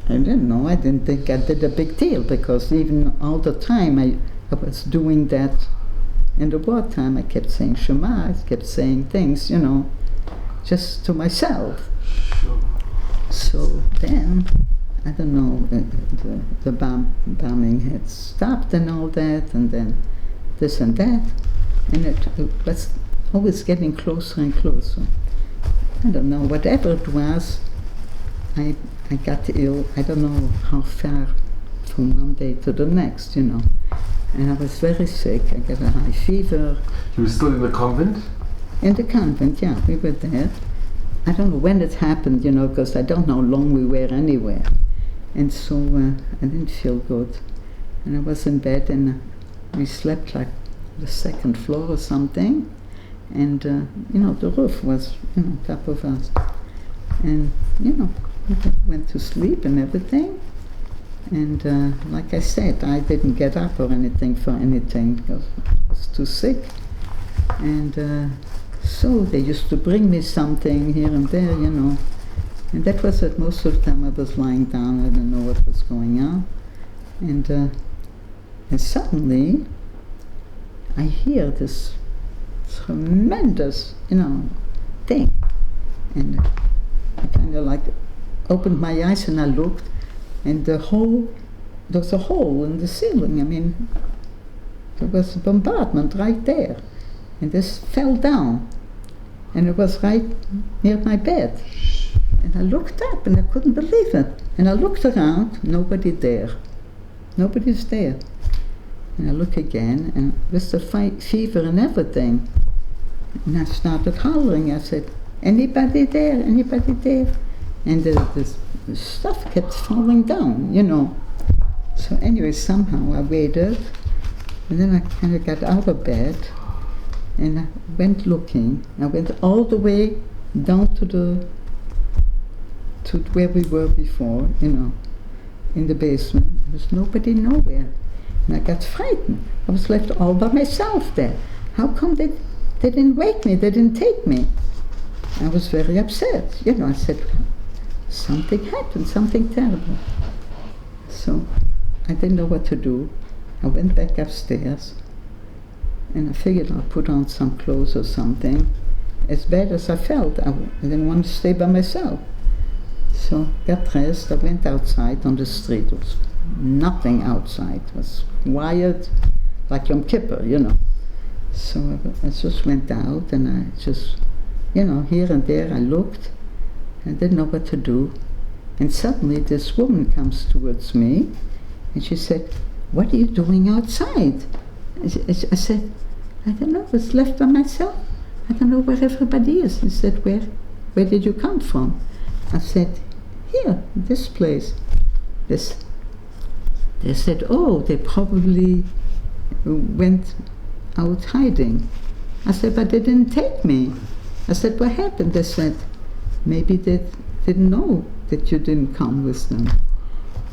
I didn't know, I didn't think I did a big deal, because even all the time I was doing that in the wartime. I kept saying Shema, I kept saying things, you know, just to myself. Sure. So then, I don't know, the bombing had stopped and all that, and then this and that, and it was always getting closer and closer. I don't know, whatever it was, I got ill. I don't know how far from one day to the next, you know. And I was very sick. I got a high fever. You were still in the convent? In the convent, yeah, we were there. I don't know when it happened, you know, because I don't know how long we were anywhere. And so I didn't feel good. And I was in bed, and we slept like the second floor or something. And, you know, the roof was, you know, on top of us. And, you know, we went to sleep and everything. And like I said, I didn't get up or anything for anything because I was too sick. And so they used to bring me something here and there, you know. And that was it. Most of the time I was lying down. I didn't know what was going on. And suddenly I hear this tremendous, you know, thing. And I kind of like opened my eyes and I looked, and there was a hole in the ceiling. I mean, there was a bombardment right there. And this fell down. And it was right near my bed. And I looked up and I couldn't believe it. And I looked around, nobody there. Nobody's there. And I look again, and with the fever and everything. And I started hollering. I said, anybody there? Anybody there? And the stuff kept falling down, you know. So anyway, somehow I waited, and then I kind of got out of bed, and I went looking. I went all the way down to where we were before, you know, in the basement. There was nobody nowhere. And I got frightened. I was left all by myself there. How come they didn't wake me? They didn't take me? I was very upset. You know, I said, something happened, something terrible. So I didn't know what to do. I went back upstairs, and I figured I'll put on some clothes or something. As bad as I felt, I didn't want to stay by myself. So got dressed, I went outside on the street. There was nothing outside. It was quiet, like Yom Kippur, you know. So I just went out, and I just, you know, here and there I looked. I didn't know what to do. And suddenly this woman comes towards me, and she said, what are you doing outside? I said, I don't know, I was left by myself. I don't know where everybody is. She said, where did you come from? I said, here, this place. They said, oh, they probably went out hiding. I said, but they didn't take me. I said, what happened? They said, maybe they didn't know that you didn't come with them.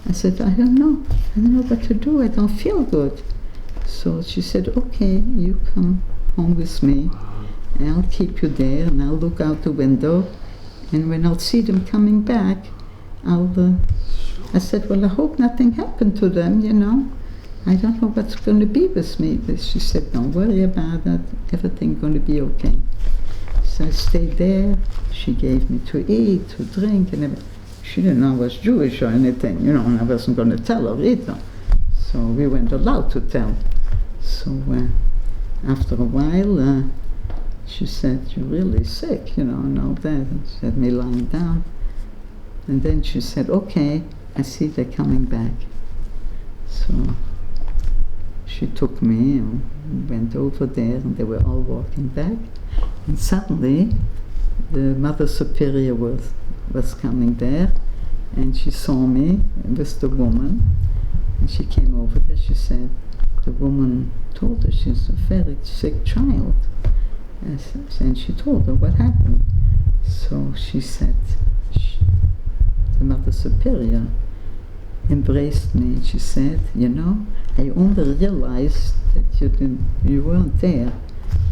I said, I don't know what to do. I don't feel good. So she said, okay, you come home with me, and I'll keep you there, and I'll look out the window, and when I'll see them coming back, I said, well, I hope nothing happened to them, you know. I don't know what's going to be with me. But she said, don't worry about that. Everything's going to be okay. So I stayed there. She gave me to eat, to drink, and everything. She didn't know I was Jewish or anything, you know, and I wasn't going to tell her either. So we weren't allowed to tell. So after a while, she said, you're really sick, you know, and all that. And she had me lying down. And then she said, okay, I see they're coming back. So she took me and went over there, and they were all walking back. And suddenly, the Mother Superior was coming there, and she saw me with the woman, and she came over there. She said, the woman told her she's a very sick child. And she told her what happened. So she said, the Mother Superior embraced me, and she said, you know, I only realized that you weren't there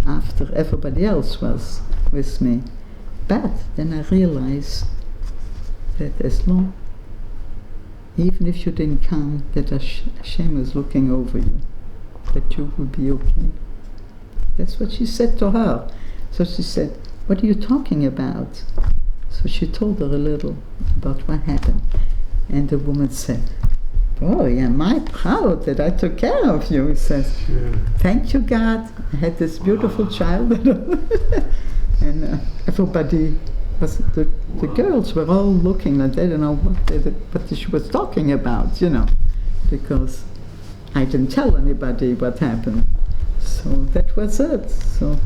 after everybody else was with me. But then I realized that as long, even if you didn't come, that Hashem was looking over you, that you would be okay. That's what she said to her. So she said, what are you talking about? So she told her a little about what happened. And the woman said, boy, am I proud that I took care of you. He says, thank you, God. I had this beautiful child. And everybody, the girls were all looking, and they didn't know what she was talking about, you know, because I didn't tell anybody what happened. So that was it. So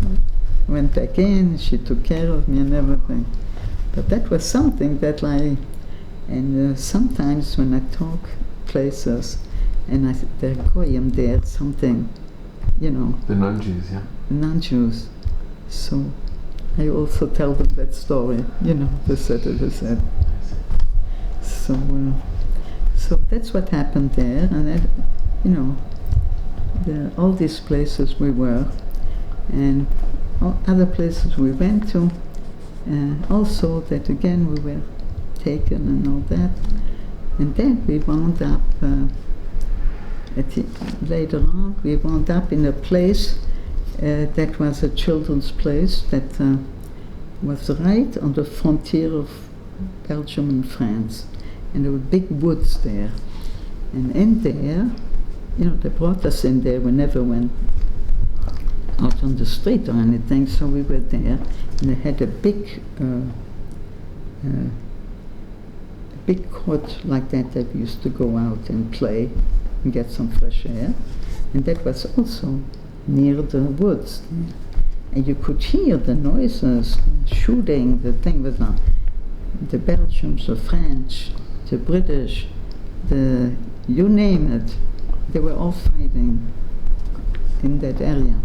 I went back in, she took care of me and everything. But that was something that sometimes when I talk places, and they're goyim there, something, you know. The non-Jews, yeah. The non-Jews. So I also tell them that story, you know, they said. So that's what happened there, and that, you know, all these places we were, and other places we went to, also that again we were taken and all that. And then we wound up, later on, we wound up in a place that was a children's place that was right on the frontier of Belgium and France. And there were big woods there. And in there, you know, they brought us in there. We never went out on the street or anything, so we were there. And they had a big court like that we used to go out and play and get some fresh air. And that was also near the woods. And you could hear the noises, shooting, the thing was on. The Belgians, the French, the British, you name it, they were all fighting in that area.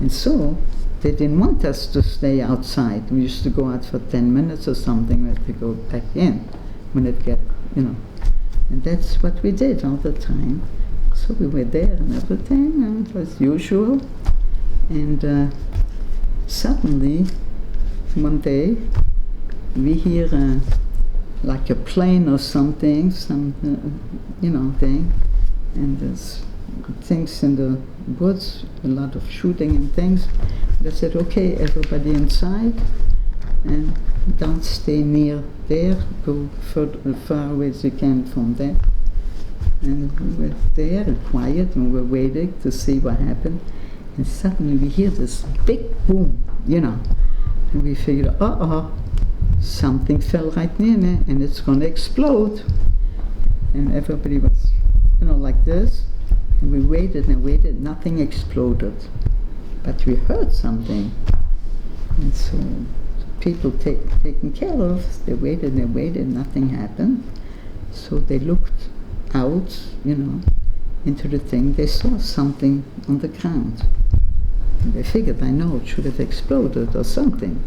And so they didn't want us to stay outside. We used to go out for 10 minutes or something, we had to go back in when it get, you know. And that's what we did all the time. So we were there and everything, and it was usual. And suddenly, one day, we hear like a plane or something, some, you know, thing. And there's things in the woods, a lot of shooting and things. They said, okay, everybody inside, and don't stay near there, go far away as you can from there. And we were there and quiet, and we were waiting to see what happened. And suddenly we hear this big boom, you know. And we figured, something fell right near me, and it's going to explode. And everybody was, you know, like this. And we waited and waited, nothing exploded. But we heard something. And so people taken care of, they waited and waited, nothing happened. So they looked out, you know, into the thing. They saw something on the ground. And they figured, I know, it should have exploded or something.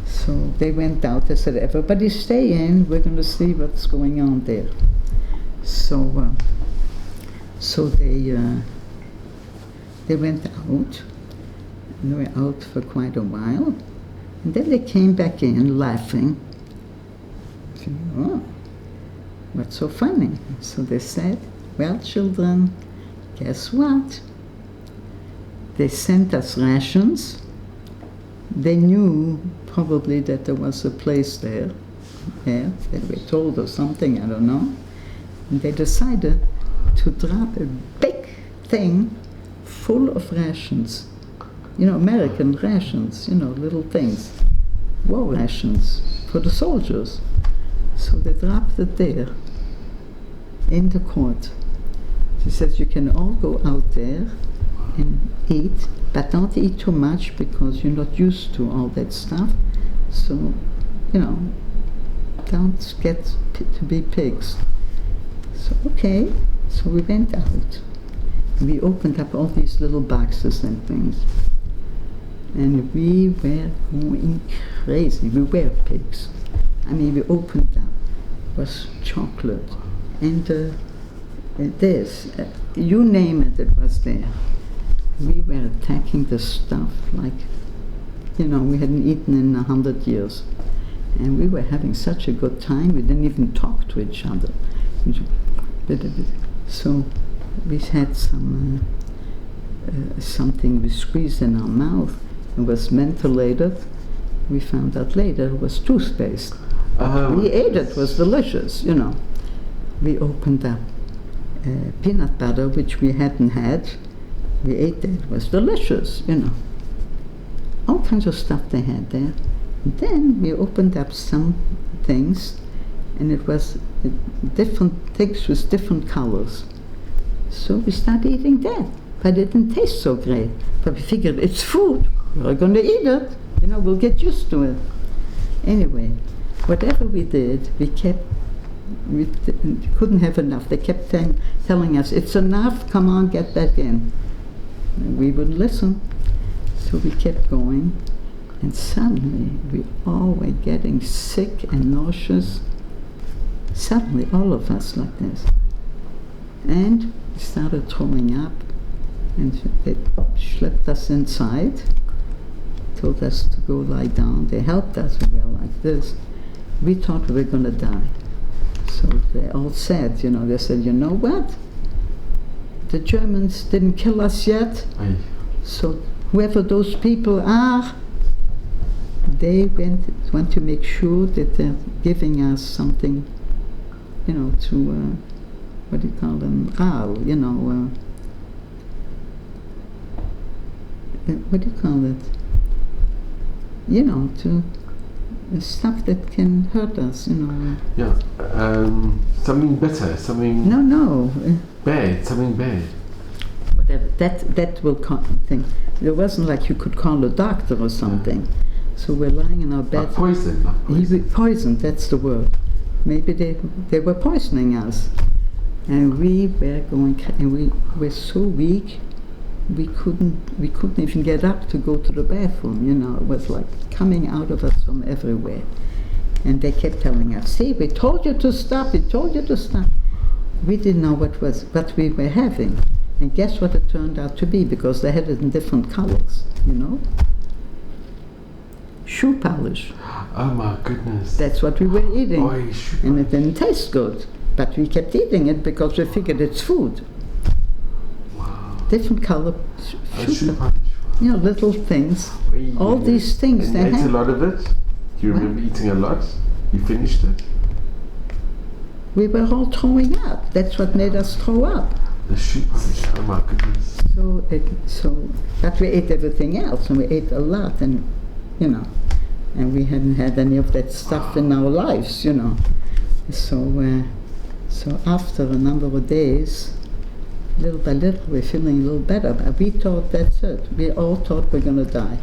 So they went out, they said, everybody stay in, we're going to see what's going on there. So they went out, and they were out for quite a while, and then they came back in laughing. So, what's so funny? So they said, well, children, guess what? They sent us rations. They knew probably that there was a place there, they were told or something, I don't know. And they decided to drop a big thing full of rations. You know, American rations, you know, little things. War rations for the soldiers. So they dropped it there. in the court. She says, you can all go out there and eat, but don't eat too much because you're not used to all that stuff. So, don't get to be pigs. So, okay. So we went out. We opened up all these little boxes and things. And we were going crazy. We were pigs. I mean, we opened up. It was chocolate. And this, you name it, it was there. We were attacking the stuff like, we hadn't eaten in 100 years. And we were having such a good time, we didn't even talk to each other. So we had something we squeezed in our mouth. It was mentholated. We found out later it was toothpaste. We ate it, it was delicious, We opened up peanut butter, which we hadn't had. We ate that, it was delicious, All kinds of stuff they had there. And then we opened up some things, and it was different things with different colors. So we started eating that, but it didn't taste so great. But we figured it's food, we're going to eat it, we'll get used to it. Anyway, whatever we did, we couldn't have enough. They kept telling us, it's enough, come on, get back in. And we wouldn't listen. So we kept going, and suddenly we all were getting sick and nauseous. Suddenly, all of us like this. And we started throwing up, and they schlepped us inside, told us to go lie down. They helped us, we were like this. We thought we were going to die. So they all said, they said, you know what? The Germans didn't kill us yet. Aye. So whoever those people are, they want to make sure that they're giving us something, to, what do you call them? What do you call it? To stuff that can hurt us, Yeah, something better, something... No. Bad, something bad. Whatever, that will thing. It wasn't like you could call a doctor or something. So we're lying in our bed. Poison. Poison, that's the word. Maybe they were poisoning us. And we were going, and we were so weak, we couldn't even get up to go to the bathroom, It was like coming out of us from everywhere. And they kept telling us, see, we told you to stop, we told you to stop. We didn't know what we were having. And guess what it turned out to be, because they had it in different colors, Shoe polish. Oh my goodness. That's what we were eating. Boy, and it didn't taste good. But we kept eating it because we figured it's food. Wow. Different color shoe polish. Little things. All these things. And you ate a lot of it? Do you remember eating a lot? You finished it? We were all throwing up. That's what made us throw up. The shoe polish, oh my goodness. But we ate everything else, and we ate a lot, and and we hadn't had any of that stuff in our lives, So after a number of days, little by little, we're feeling a little better. But we thought that's it. We all thought we're going to die.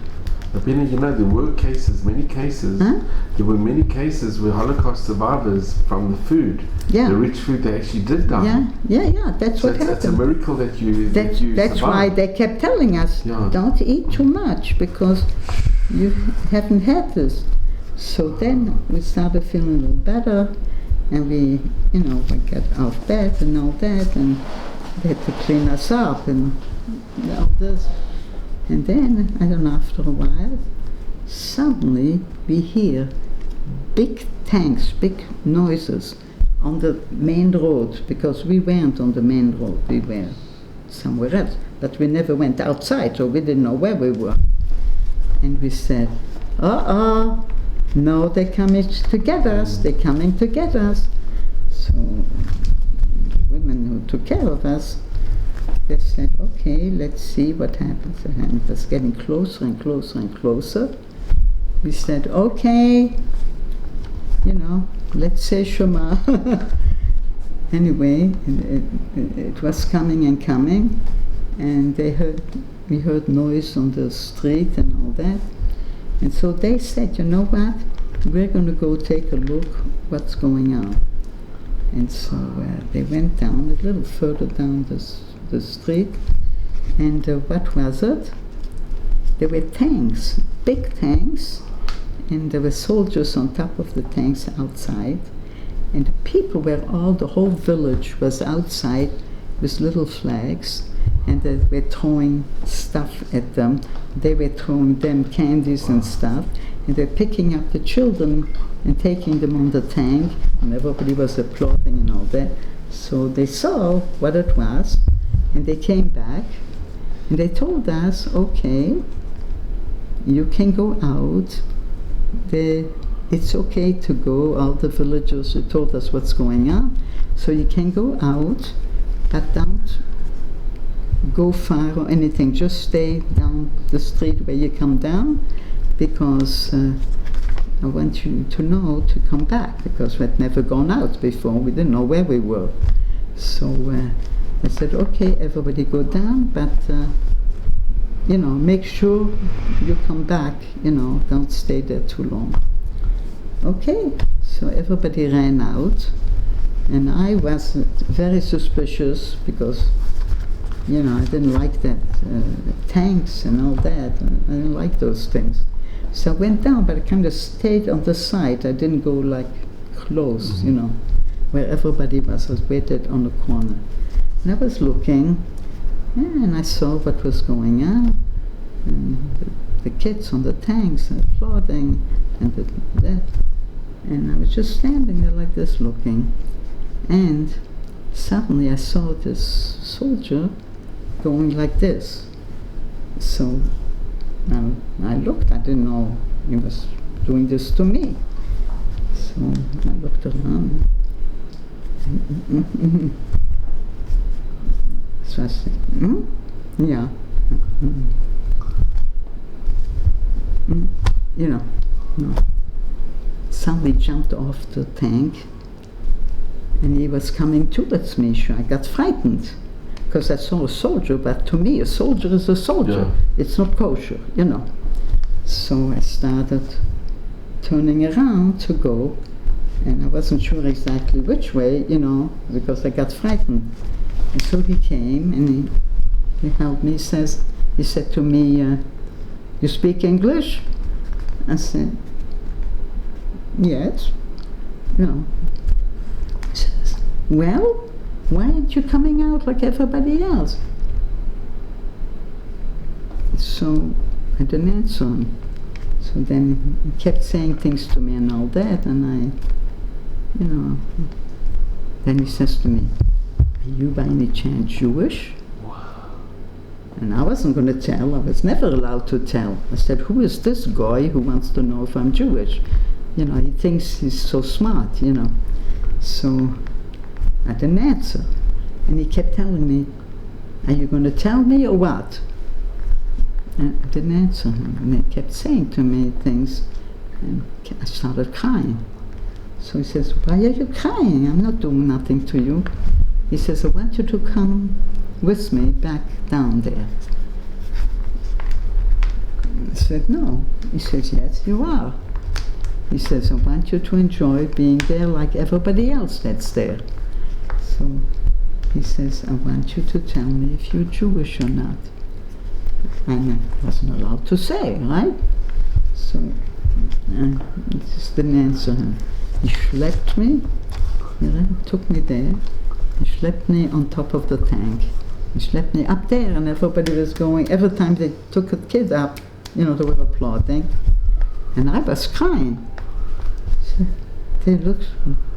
But Binah, there were cases, many cases. Huh? There were many cases where Holocaust survivors from the food, the rich food, they actually did die. Yeah. That's what happened. It's a miracle that you That's survived. why they kept telling us, don't eat too much because you haven't had this. So then we started feeling a little better, and we got out of bed and all that, and they had to clean us up and all this. And then, I don't know, after a while, suddenly we hear big tanks, big noises on the main road, because we weren't on the main road, we were somewhere else. But we never went outside, so we didn't know where we were. And we said, no, they're coming to get us, So the women who took care of us, they said, okay, let's see what happens. And it was getting closer and closer and closer. We said, okay, let's say Shema. anyway, it was coming and coming, and we heard noise on the street and all that. And so they said, you know what, we're going to go take a look what's going on. And so they went down a little further down the street, and what was it? There were tanks, big tanks, and there were soldiers on top of the tanks outside. And the people were the whole village was outside with little flags, and they were throwing stuff at them. They were throwing them candies and stuff, and they're picking up the children and taking them on the tank, and everybody was applauding and all that. So they saw what it was, and they came back, and they told us, okay, you can go out. It's okay to go. All the villagers told us what's going on, so you can go out, but don't go far or anything. Just stay down the street where you come down, because I want you to know to come back, because we'd never gone out before. We didn't know where we were. So I said, okay, everybody go down, but make sure you come back, don't stay there too long. Okay, so everybody ran out, and I was very suspicious because, I didn't like that tanks and all that. I didn't like those things. So I went down, but I kind of stayed on the side. I didn't go like close, where everybody was. I was waited on the corner. And I was looking, and I saw what was going on. And the kids on the tanks applauding, and that. And I was just standing there like this looking. And suddenly I saw this soldier going like this. So I looked, I didn't know he was doing this to me. So I looked around. So I said, yeah. No. Suddenly jumped off the tank, and he was coming towards me. So I got frightened, because I saw a soldier, but to me a soldier is a soldier. Yeah. It's not kosher, So I started turning around to go, and I wasn't sure exactly which way, because I got frightened. And so he came, and he held me. He said to me, you speak English? I said, yes. He says, well, why aren't you coming out like everybody else? So I didn't answer him. So then he kept saying things to me and all that, and then he says to me, are you by any chance Jewish? And I wasn't going to tell. I was never allowed to tell. I said, who is this guy who wants to know if I'm Jewish? He thinks he's so smart, So I didn't answer. And he kept telling me, are you going to tell me or what? And I didn't answer him. And he kept saying to me things, and I started crying. So he says, why are you crying? I'm not doing nothing to you. He says, I want you to come with me back down there. I said, no. He says, yes, you are. He says, I want you to enjoy being there like everybody else that's there. So he says, I want you to tell me if you're Jewish or not. And I wasn't allowed to say, right? So I just didn't answer him. He schlepped me, took me there. He schlepped me on top of the tank. He schlepped me up there, and everybody was going. Every time they took a kid up, they were applauding. And I was crying. So they looked,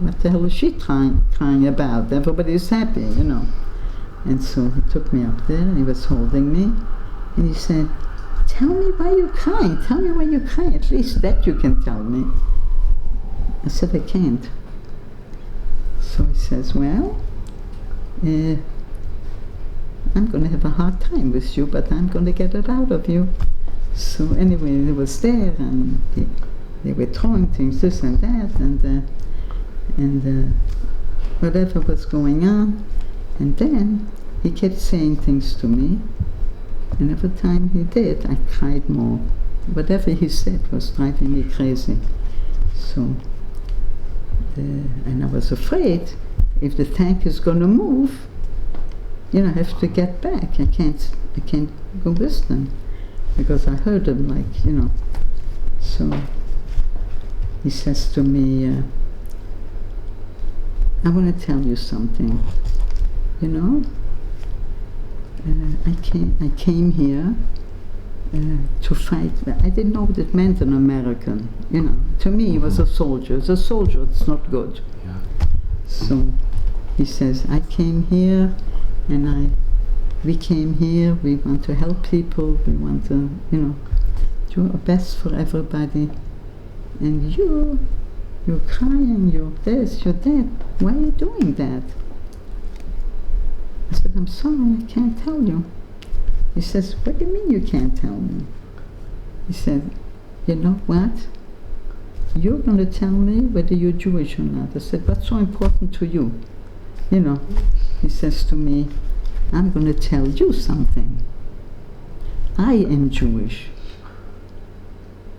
what the hell is she crying about? Everybody's happy, And so he took me up there, and he was holding me. And he said, tell me why you're crying. Tell me why you're crying. At least that you can tell me. I said, I can't. So he says, well, I'm going to have a hard time with you, but I'm going to get it out of you. So anyway, they was there, and they were throwing things, this and that, and whatever was going on. And then he kept saying things to me, and every time he did, I cried more. Whatever he said was driving me crazy. So, and I was afraid, if the tank is going to move, I have to get back. I can't go with them, because I heard him, So he says to me, I want to tell you something. I came here to fight. I didn't know what it meant, an American. To me, he was a soldier. As a soldier, it's not good. Yeah. So he says, I came here, and we came here. We want to help people. We want to, do our best for everybody. And you're crying. You're this. You're that. Why are you doing that? I said, I'm sorry, I can't tell you. He says, what do you mean you can't tell me? He said, you know what? You're going to tell me whether you're Jewish or not. I said, what's so important to you? He says to me, I'm going to tell you something. I am Jewish.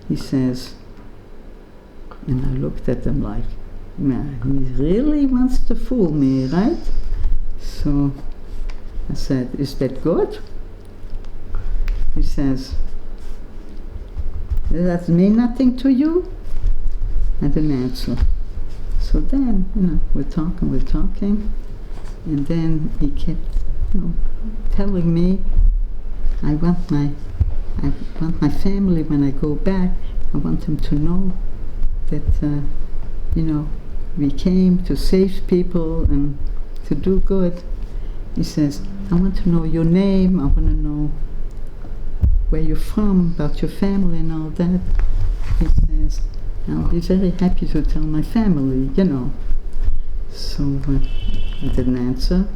He says, and I looked at him like, man, he really wants to fool me, right? So I said, is that good? He says, does that mean nothing to you? I didn't answer. So then, we're talking, and then he kept, telling me, I want my family when I go back, I want them to know that, we came to save people and to do good. He says, I want to know your name, I want to know where you're from, about your family and all that. He says, I'll be very happy to tell my family, So I didn't answer.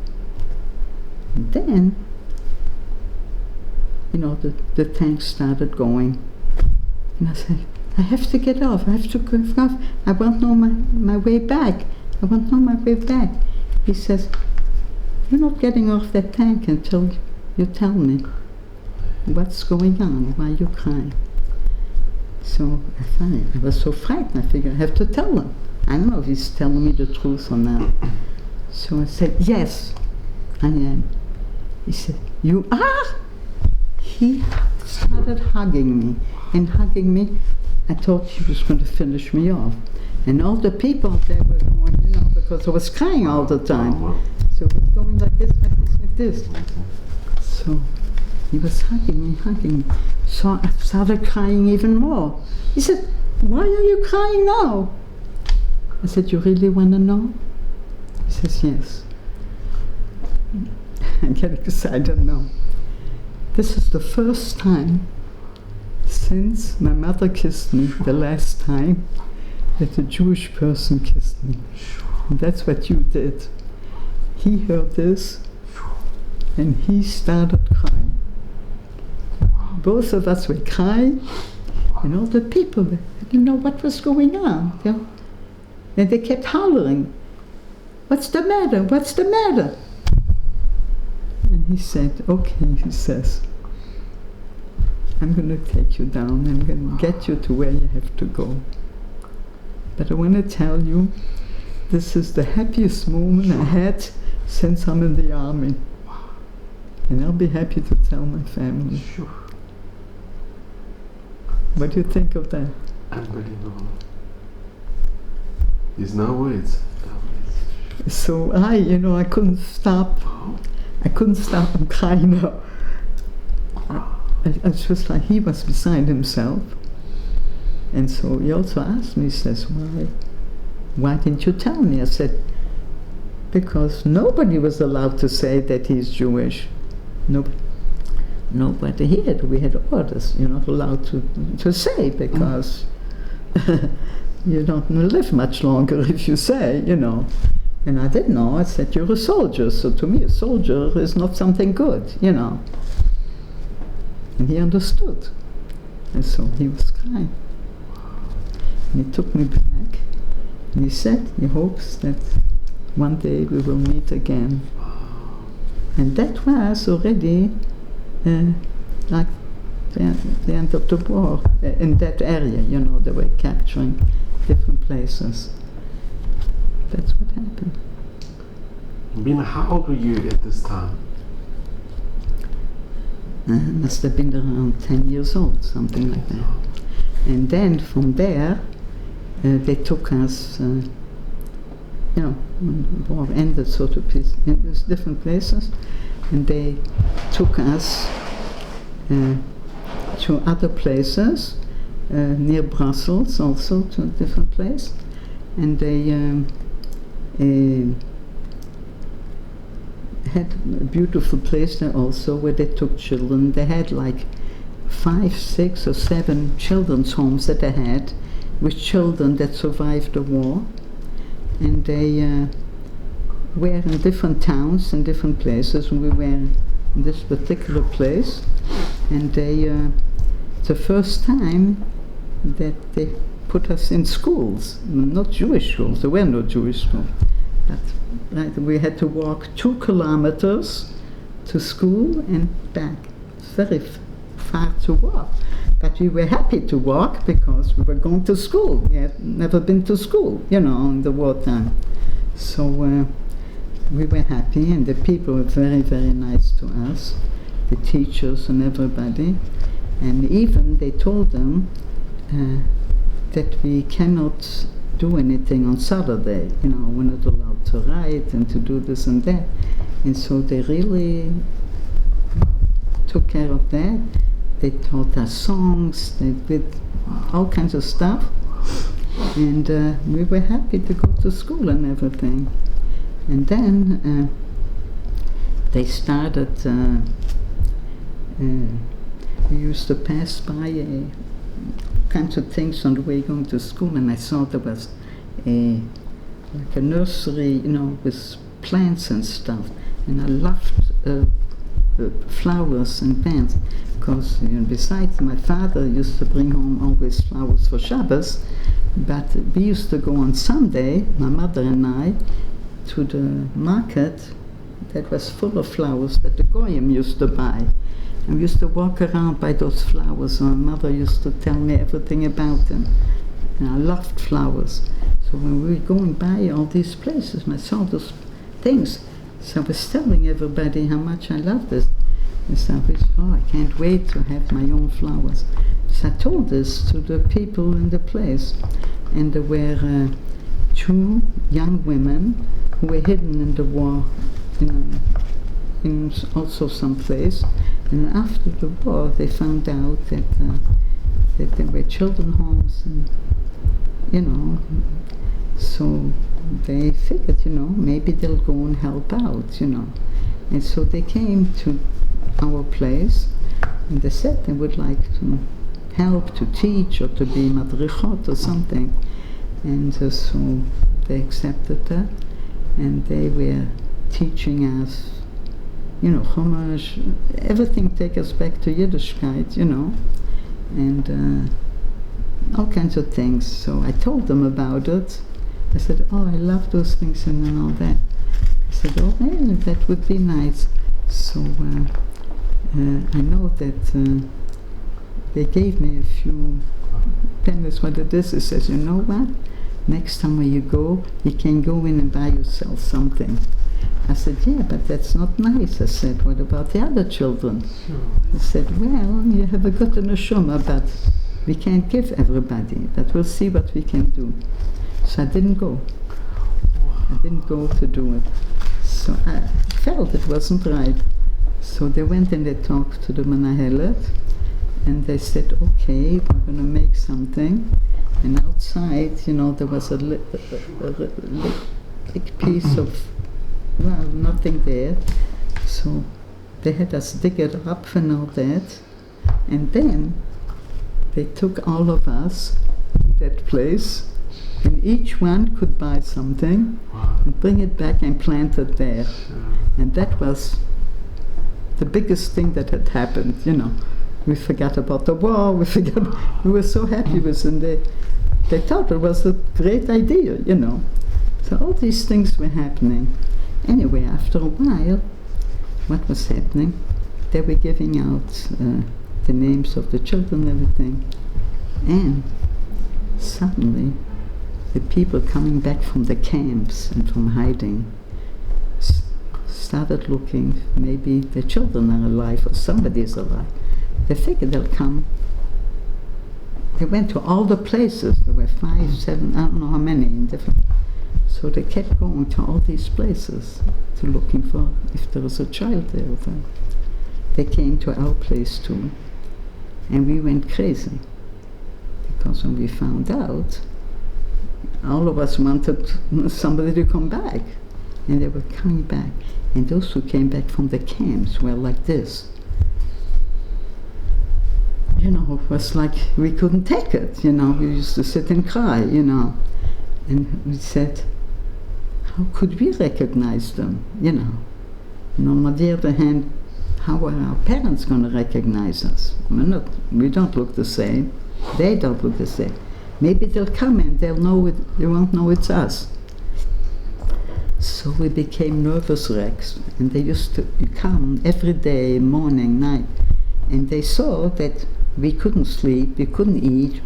And then, the tank started going. And I said, I have to get off, I have to go off. I want to know my way back. I want to know my way back. He says, you're not getting off that tank until you tell me what's going on, why you're crying. So I was so frightened, I figured I have to tell him. I don't know if he's telling me the truth or not. So I said, yes, I am. He said, you are? He started hugging me, and hugging me. I thought he was going to finish me off. And all the people, they were going, because I was crying all the time. So it was going like this, like this, like this. So he was hugging me. So I started crying even more. He said, why are you crying now? I said, you really want to know? He says, yes. I get excited now. This is the first time since my mother kissed me, the last time, that a Jewish person kissed me. And that's what you did. He heard this, and he started crying. Both of us were crying, and all the people didn't know what was going on. And they kept hollering, what's the matter? What's the matter? And he said, okay, he says, I'm going to take you down. I'm going to get you to where you have to go. But I want to tell you, this is the happiest moment I had since I'm in the army. And I'll be happy to tell my family. Sure. What do you think of that? Unbelievable. There's no words. So I couldn't stop. I couldn't stop. I'm crying now. It's just like he was beside himself. And so he also asked me, he says, why didn't you tell me? I said, because nobody was allowed to say that he's Jewish. Nobody here. We had orders. You're not allowed to say, because you don't live much longer if you say, And I didn't know. I said, you're a soldier. So to me, a soldier is not something good, And he understood. And so he was crying. And he took me back. And he said he hopes that one day we will meet again. And that was already like the end of the war in that area, you know, they were capturing different places. That's what happened. Binah, how old were you at this time? Must have been around 10 years old, something like that. And then from there, they took us, you know, when the war ended, sort of, in these different places, and they took us to other places, near Brussels also, to a different place, and they had a beautiful place there also where they took children. They had like 5, 6 or 7 children's homes that they had with children that survived the war, and they were in different towns and different places, and we were in this particular place, and they the first time that they put us in schools, not Jewish schools, there were no Jewish schools, but right, we had to walk 2 kilometers to school and back. It's very far to walk, but we were happy to walk because we were going to school. We had never been to school, you know, in the wartime. So we were happy, and the people were very, very nice to us, the teachers and everybody. And even they told them that we cannot do anything on Saturday, you know, we're not allowed to write and to do this and that. And so they really took care of that. They taught us songs, they did all kinds of stuff, and we were happy to go to school and everything. And then they started, we used to pass by kinds of things on the way going to school, and I saw there was like a nursery, you know, with plants and stuff, and I loved flowers and plants, because, you know, besides my father used to bring home always flowers for Shabbos, but we used to go on Sunday, my mother and I, to the market that was full of flowers that the Goyim used to buy. And we used to walk around by those flowers, and my mother used to tell me everything about them. And I loved flowers. So when we were going by all these places, and I saw those things, so I was telling everybody how much I loved this. And so I was, oh, I can't wait to have my own flowers. So I told this to the people in the place. And there were 2 young women who were hidden in the war, in also some place. And after the war, they found out that there were children homes, and, you know, so they figured, you know, maybe they'll go and help out, you know. And so they came to our place, and they said they would like to help, to teach, or to be madrichot or something. And so they accepted that, and they were teaching us, you know, Chumash, everything take us back to Yiddishkeit, you know, and all kinds of things. So I told them about it. I said, oh, I love those things and all that. I said, oh, yeah, that would be nice. So I know that they gave me a few pennies. What it is, it says, you know what? Next time when you go, you can go in and buy yourself something. I said, yeah, but that's not nice. I said, what about the other children? I said, well, you have a good neshama, but we can't give everybody, but we'll see what we can do. So I didn't go. I didn't go to do it. So I felt it wasn't right. So they went and they talked to the Menahelet, and they said, okay, we're going to make something. And outside, you know, there was a big piece of, well, nothing there. So they had us dig it up and all that. And then they took all of us to that place, and each one could buy something and bring it back and plant it there. And that was the biggest thing that had happened, you know. We forgot about the war, we were so happy with it, and they thought it was a great idea, you know. So all these things were happening. Anyway, after a while, what was happening? They were giving out the names of the children and everything. And suddenly, the people coming back from the camps and from hiding started looking, maybe the children are alive or somebody is alive. They figured they'll come. They went to all the places. There were 5, 7, I don't know how many in different. So they kept going to all these places to looking for if there was a child there. They came to our place too, and we went crazy because when we found out, all of us wanted somebody to come back, and they were coming back. And those who came back from the camps were like this. You know, it was like we couldn't take it, you know. We used to sit and cry, you know. And we said, how could we recognize them, you know? And on the other hand, how are our parents going to recognize us? We don't look the same. They don't look the same. Maybe they'll come and they'll know it, they won't know it's us. So we became nervous wrecks, and they used to come every day, morning, night, and they saw that we couldn't sleep, we couldn't eat,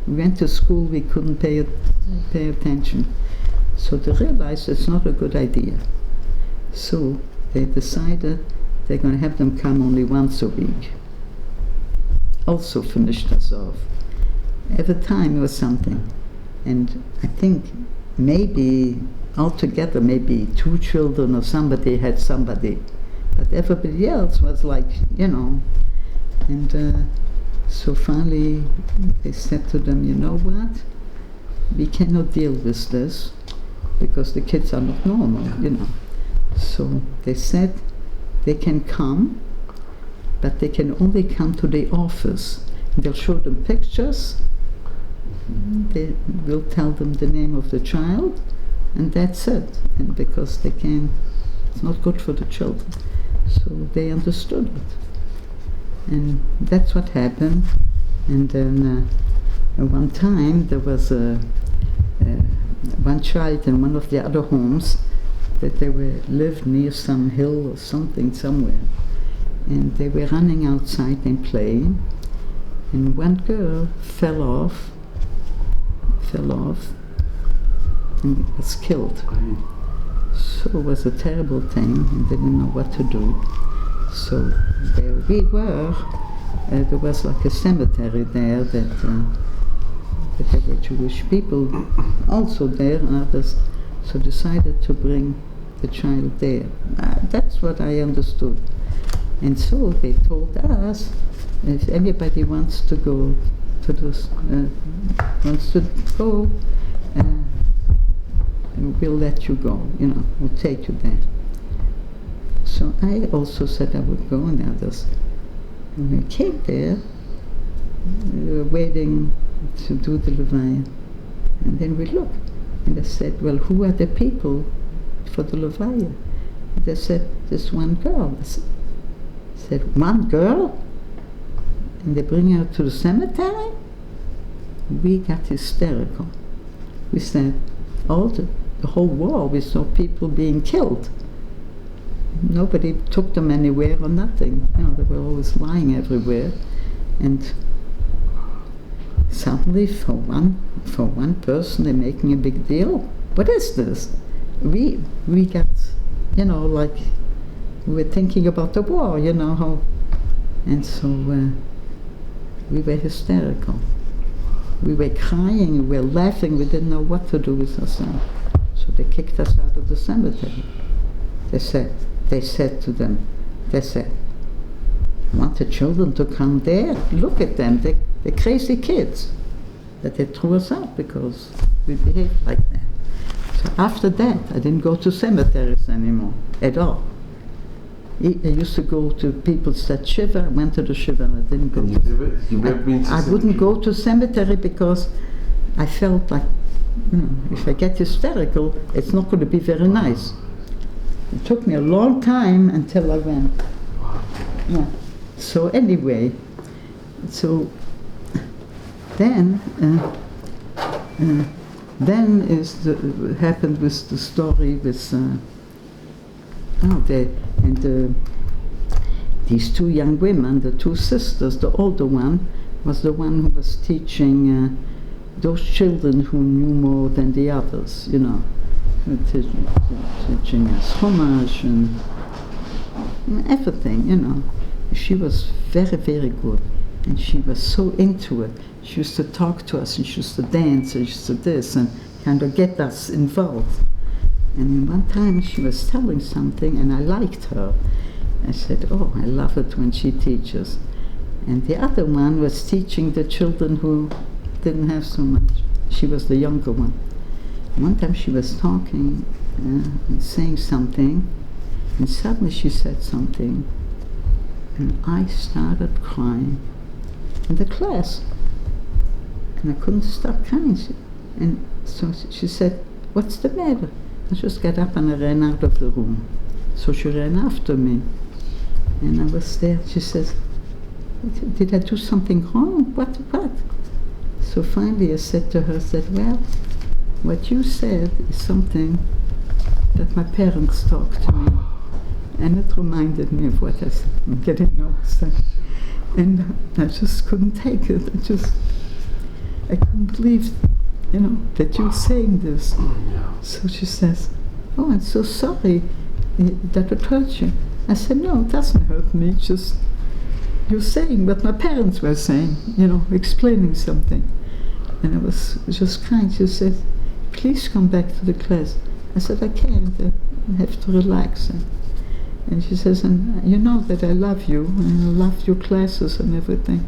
we went to school, we couldn't pay attention. So they realized it's not a good idea. So they decided they're going to have them come only once a week. Also finished us off. Every time it was something. And I think maybe altogether, maybe 2 children or somebody had somebody. But everybody else was like, you know. And so finally they said to them, you know what? We cannot deal with this because the kids are not normal, you know. So they said they can come, but they can only come to the office. They'll show them pictures, they will tell them the name of the child, and that's it. And because they can't, it's not good for the children. So they understood it. And that's what happened. And then one time there was one child in one of the other homes that they lived near some hill or something somewhere. And they were running outside and playing. And one girl fell off and was killed. So it was a terrible thing, and they didn't know what to do. So where we were, there was like a cemetery there that there were Jewish people also there, and others, so decided to bring the child there. That's what I understood. And so they told us, if anybody wants to go to this, we'll let you go, you know, we'll take you there. So I also said I would go, and others. When we came there, we were waiting to do the Levaya. And then we looked, and I said, well, who are the people for the Levaya? And they said, this one girl. I said, one girl? And they bring her to the cemetery? We got hysterical. We said, the whole war, we saw people being killed. Nobody took them anywhere or nothing. You know, they were always lying everywhere. And suddenly, for one person, they're making a big deal. What is this? We got, you know, like we were thinking about the war, you know how, and so we were hysterical. We were crying, we were laughing, we didn't know what to do with ourselves. So they kicked us out of the cemetery. They said to them, want the children to come there? Look at them, they're crazy kids. That they threw us out because we behaved like that. So after that, I didn't go to cemeteries anymore, at all. I used to go to people said Shiva, I went to the Shiva, I didn't go I wouldn't go to cemetery because I felt like, you know, if I get hysterical, it's not going to be very nice. It took me a long time until I went. Yeah. So anyway, so then then happened with the story with these two young women, the two sisters. The older one was the one who was teaching those children who knew more than the others, you know, teaching us Chumash and everything, you know. She was very, very good, and she was so into it. She used to talk to us, and she used to dance, and she used to this, and kind of get us involved. And one time she was telling something, and I liked her. I said, oh, I love it when she teaches. And the other one was teaching the children who didn't have so much. She was the younger one. One time she was talking and saying something, and suddenly she said something, and I started crying in the class. And I couldn't stop crying. And so she said, what's the matter? I just got up and I ran out of the room. So she ran after me. And I was there. She says, did I do something wrong? What? So finally I said to her, I said, well, what you said is something that my parents talked to me. And it reminded me of what I said. I'm getting nervous. And I just couldn't take it. I couldn't believe, you know, that you're saying this. So she says, oh, I'm so sorry that it hurt you. I said, no, it doesn't hurt me. Just you're saying what my parents were saying, you know, explaining something. And I was just crying. She said, please come back to the class. I said, I can't. I have to relax. And she says, and you know that I love you, and I love your classes and everything.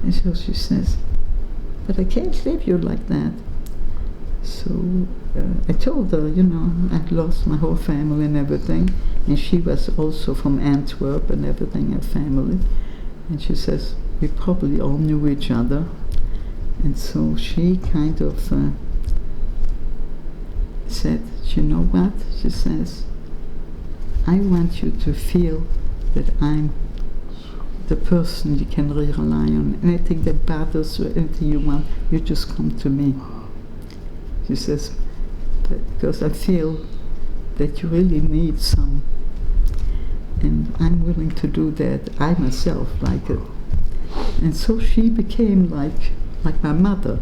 And so she says, but I can't leave you like that. So I told her, you know, I'd lost my whole family and everything, and she was also from Antwerp and everything, her family. And she says, we probably all knew each other. And so she kind of said, you know what? She says, I want you to feel that I'm the person you can rely on. Anything that bothers you, anything you want, you just come to me. She says, because I feel that you really need some, and I'm willing to do that. I myself like it. And so she became like my mother.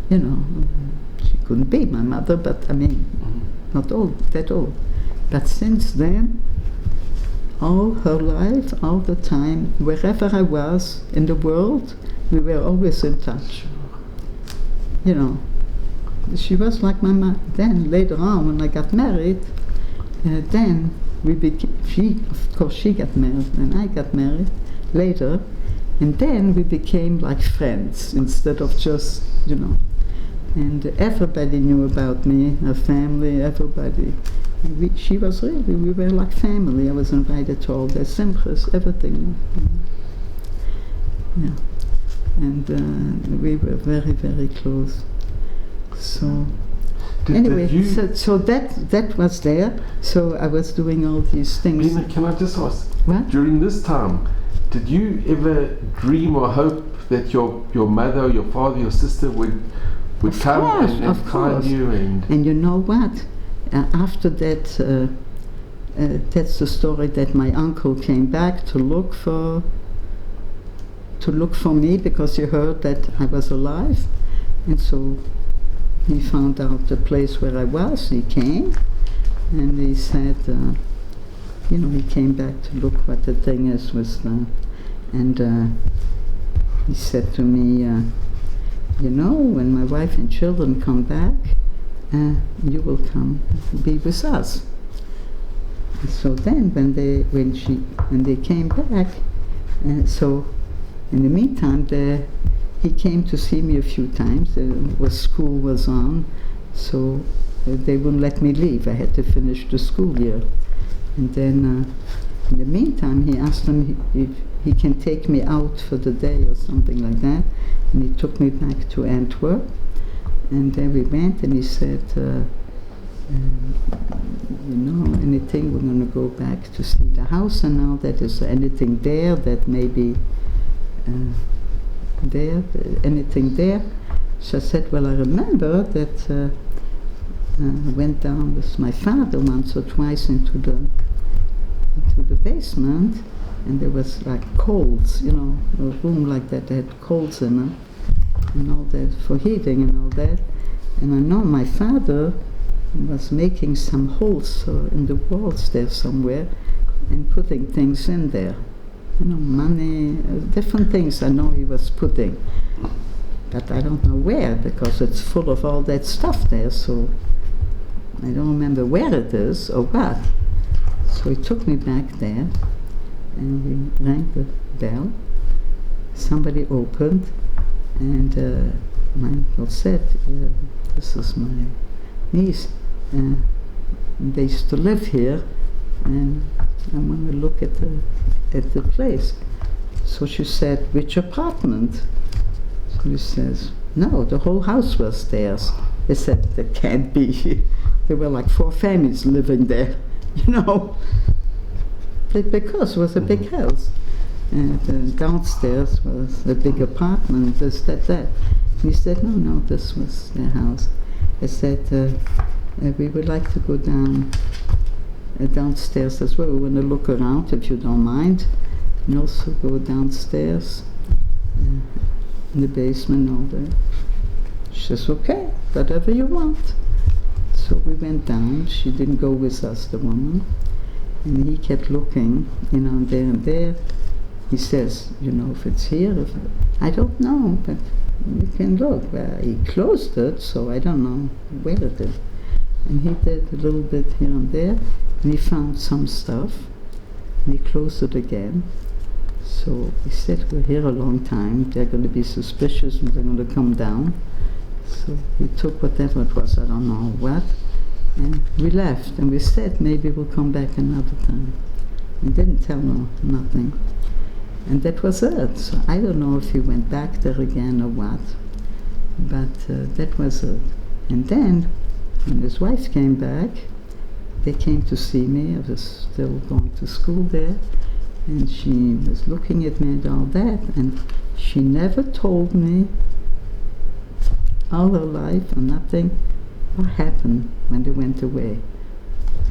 You know, she couldn't be my mother, but I mean, not that old. But since then, all her life, all the time, wherever I was in the world, we were always in touch. You know, she was like my mother. Then later on, when I got married, then we became. She got married, and I got married later, and then we became like friends instead of just, you know. And everybody knew about me, her family, everybody. She was really, we were like family. I was invited to all their simchas, everything. Yeah. And we were very, very close. So, anyway, so that was there. So I was doing all these things. Binah, can I just ask, what? During this time, did you ever dream or hope that your mother, or your father, your sister would come and find you? And you know what? After that, that's the story that my uncle came back to look for me, because he heard that I was alive, and so he found out the place where I was. He came, and he said, you know, he came back to look what the thing is with, and he said to me, you know, when my wife and children come back, you will come be with us. And so then, when they came back, so in the meantime, he came to see me a few times. School was on, so they wouldn't let me leave. I had to finish the school year. And then, in the meantime, he asked him if he can take me out for the day or something like that. And he took me back to Antwerp. And then we went, and he said, you know, anything, we're going to go back to see the house and all that. Is there anything there that maybe anything there? So I said, well, I remember that I went down with my father once or twice into the basement, and there was like coals, you know, a room like that had coals in it, and all that for heating and all that. And I know my father was making some holes in the walls there somewhere and putting things in there. You know, money, different things I know he was putting. But I don't know where, because it's full of all that stuff there, so I don't remember where it is or what. So he took me back there, and we rang the bell. Somebody opened, and my uncle said, this is my niece. They used to live here, and I want to look at the place. So she said, which apartment? So he says, no, the whole house was theirs. They said, that can't be. There were like 4 families living there, you know. Because it was a big house. And downstairs was a big apartment, this, that. And he said, no, this was their house. I said, we would like to go downstairs as well. We want to look around, if you don't mind. And also go downstairs in the basement and all that. She says, okay, whatever you want. So we went down. She didn't go with us, the woman. And he kept looking, you know, there and there. He says, you know, if it's here, I don't know, but you can look. Well, he closed it, so I don't know where it is. And he did a little bit here and there, and he found some stuff, and he closed it again. So he said, we're here a long time, they're going to be suspicious and they're going to come down. So he took whatever it was, I don't know what, and we left, and we said maybe we'll come back another time. He didn't tell no, nothing. And that was it. So I don't know if he went back there again or what, but that was it. And then, when his wife came back, they came to see me. I was still going to school there, and she was looking at me and all that, and she never told me all her life or nothing what happened when they went away.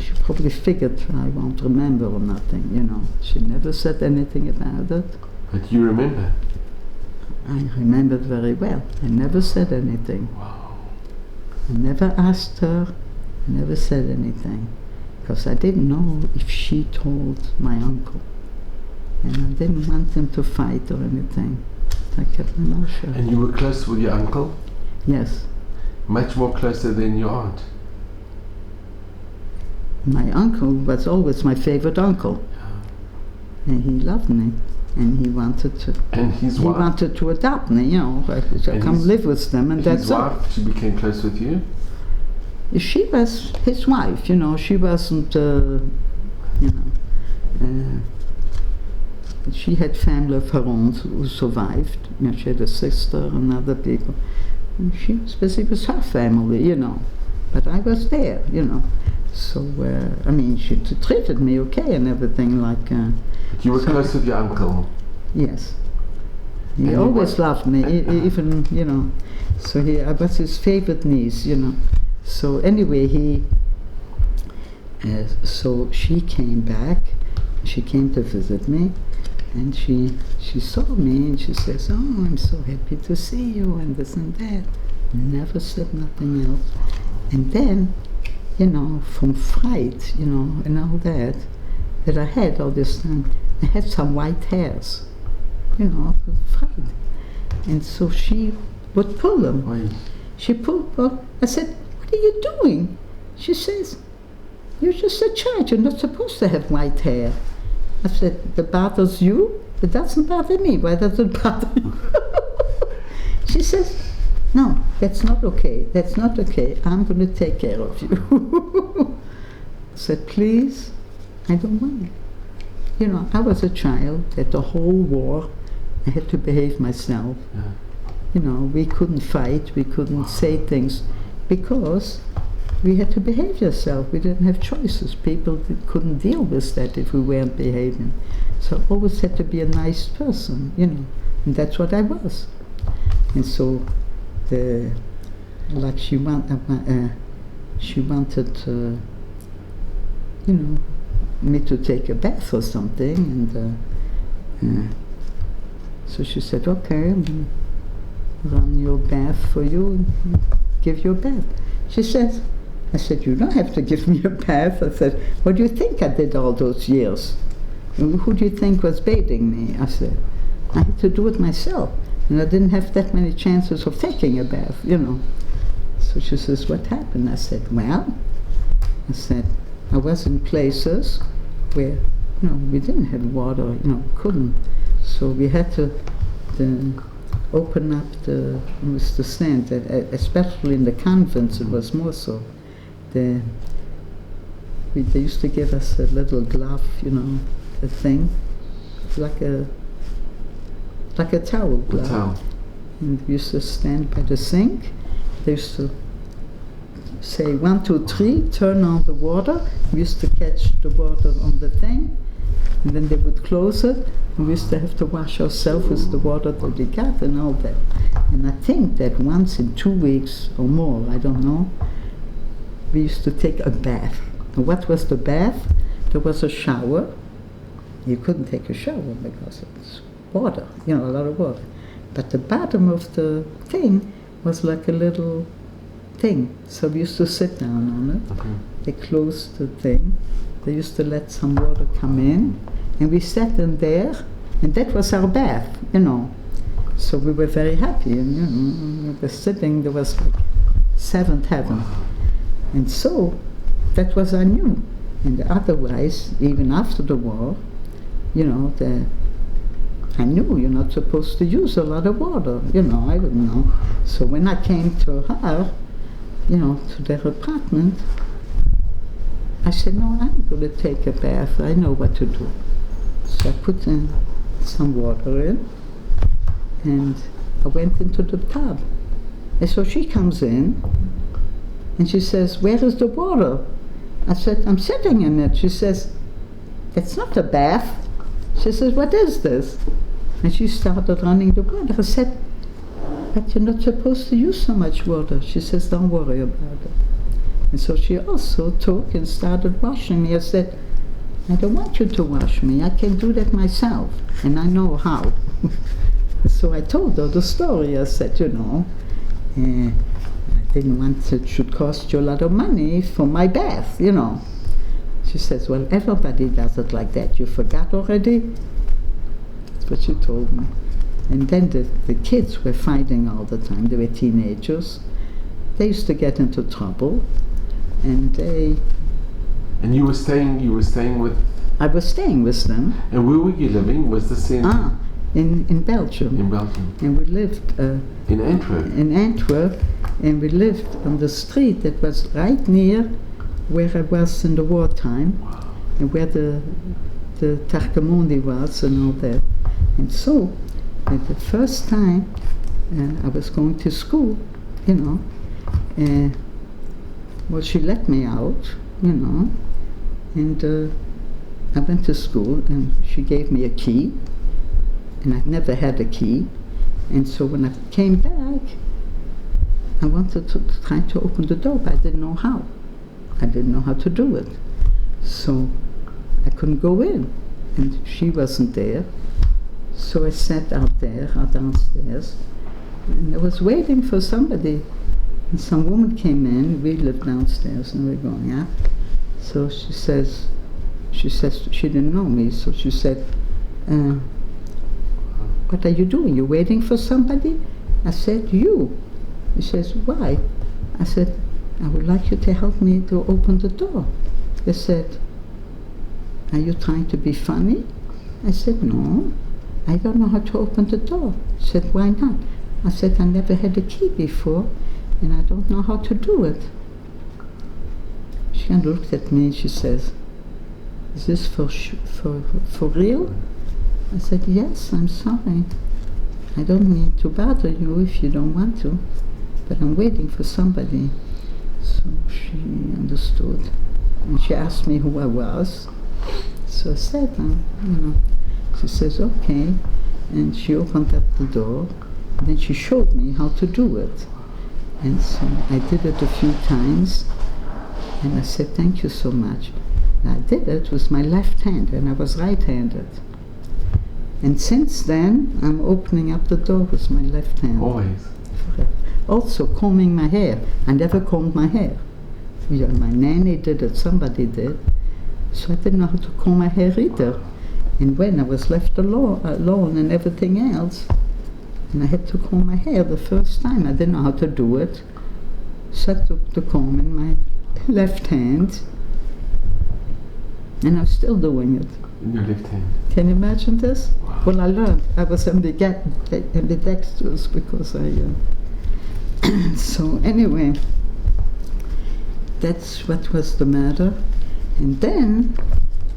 She probably figured I won't remember or nothing, you know. She never said anything about it. But you remember? I remembered very well. I never said anything. Wow. I never asked her, I never said anything, because I didn't know if she told my uncle. And I didn't want them to fight or anything. I kept my mouth shut. And you were close with your uncle? Yes. Much more closer than your aunt? My uncle was always my favorite uncle. And he loved me. And he wanted to. And his wife? He wanted to adopt me, you know. I come live with them, and that's all. His wife, she became close with you? She was his wife, you know. She wasn't, you know. She had family of her own who survived. You know, she had a sister and other people. And she was busy with her family, you know. But I was there, you know. So, I mean, she treated me okay and everything like... you were close with your uncle? Yes. He always loved me, even, you know. So I was his favorite niece, you know. So anyway, so she came back. She came to visit me. And she saw me and she says, oh, I'm so happy to see you and this and that. Never said nothing else. And then, you know, from fright, you know, and all that I had all this time, I had some white hairs, you know, from fright. And so she would pull them. Why? She pulled, well, I said, what are you doing? She says, you're just a child, you're not supposed to have white hair. I said, it bothers you? It doesn't bother me. Why does it bother you? She says, no, that's not okay. That's not okay. I'm going to take care of you. I said, please, I don't want it. You know, I was a child at the whole war. I had to behave myself. Yeah. You know, we couldn't fight. We couldn't say things because we had to behave yourself. We didn't have choices. People couldn't deal with that if we weren't behaving. So I always had to be a nice person, you know, and that's what I was. And so like she wanted, me to take a bath or something, and so she said, okay, I'll run your bath for you, and give you a bath. I said, you don't have to give me a bath. I said, what do you think I did all those years? Who do you think was bathing me? I said, I had to do it myself, and I didn't have that many chances of taking a bath, So she says, what happened? I said, I was in places where, we didn't have water, couldn't. So we had to open up the sand, especially in the convents it was more so. They used to give us a little glove, a thing, like a towel glove. Towel. And we used to stand by the sink. They used to say 1, 2, 3, turn on the water. We used to catch the water on the thing, and then they would close it, and we used to have to wash ourselves with the water that we got and all that. And I think that once in 2 weeks or more, I don't know, we used to take a bath. And what was the bath? There was a shower. You couldn't take a shower because it's water, a lot of water. But the bottom of the thing was like a little thing. So we used to sit down on it. Okay. They closed the thing. They used to let some water come in. And we sat in there. And that was our bath, So we were very happy. And, we were sitting, there was like seventh heaven. And so that was I knew. And otherwise, even after the war, I knew you're not supposed to use a lot of water. I didn't know. So when I came to her, to their apartment, I said, no, I'm going to take a bath. I know what to do. So I put in some water in, and I went into the tub. And so she comes in, and she says, where is the water? I said, I'm sitting in it. She says, it's not a bath. She says, what is this? And she started running the water. I said, but you're not supposed to use so much water. She says, don't worry about it. And so she also took and started washing me. I said, I don't want you to wash me. I can do that myself, and I know how. So I told her the story. I said, I didn't want it should cost you a lot of money for my bath, She says, well, everybody does it like that. You forgot already? That's what she told me. And then the kids were fighting all the time. They were teenagers. They used to get into trouble, and And you were staying with. I was staying with them. And where were you living? Was this in Belgium. In Belgium. And we lived in Antwerp. In Antwerp, and we lived on the street that was right near where I was in the wartime. Wow. And where the Tarkamundi was and all that. And so, at the first time I was going to school, she let me out, and I went to school, and she gave me a key, and I'd never had a key. And so when I came back, I wanted to try to open the door, but I didn't know how. I didn't know how to do it. So I couldn't go in, and she wasn't there. So I sat out downstairs, and I was waiting for somebody. And some woman came in. We lived downstairs, and we were going up. So she says she didn't know me. So she said, "What are you doing? You waiting for somebody?" I said, "You." She says, "Why?" I said, "I would like you to help me to open the door." They said, "Are you trying to be funny?" I said, "No, I don't know how to open the door." She said, "Why not?" I said, "I never had a key before, and I don't know how to do it." She kind of looked at me and she says, "Is this for real?" I said, "Yes, I'm sorry. I don't mean to bother you if you don't want to, but I'm waiting for somebody." So she understood, and she asked me who I was. So I said, She says, "Okay," and she opened up the door, and then she showed me how to do it. And so I did it a few times, and I said, thank you so much. And I did it with my left hand, and I was right-handed. And since then, I'm opening up the door with my left hand. Always. Also combing my hair. I never combed my hair. Yeah, my nanny did it, somebody did. So I didn't know how to comb my hair either. And when I was left alone and everything else, and I had to comb my hair the first time, I didn't know how to do it. So I took the comb in my left hand, and I'm still doing it. In your left hand. Can you imagine this? Wow. Well, I learned. I was ambidextrous because I... So anyway, that's what was the matter. And then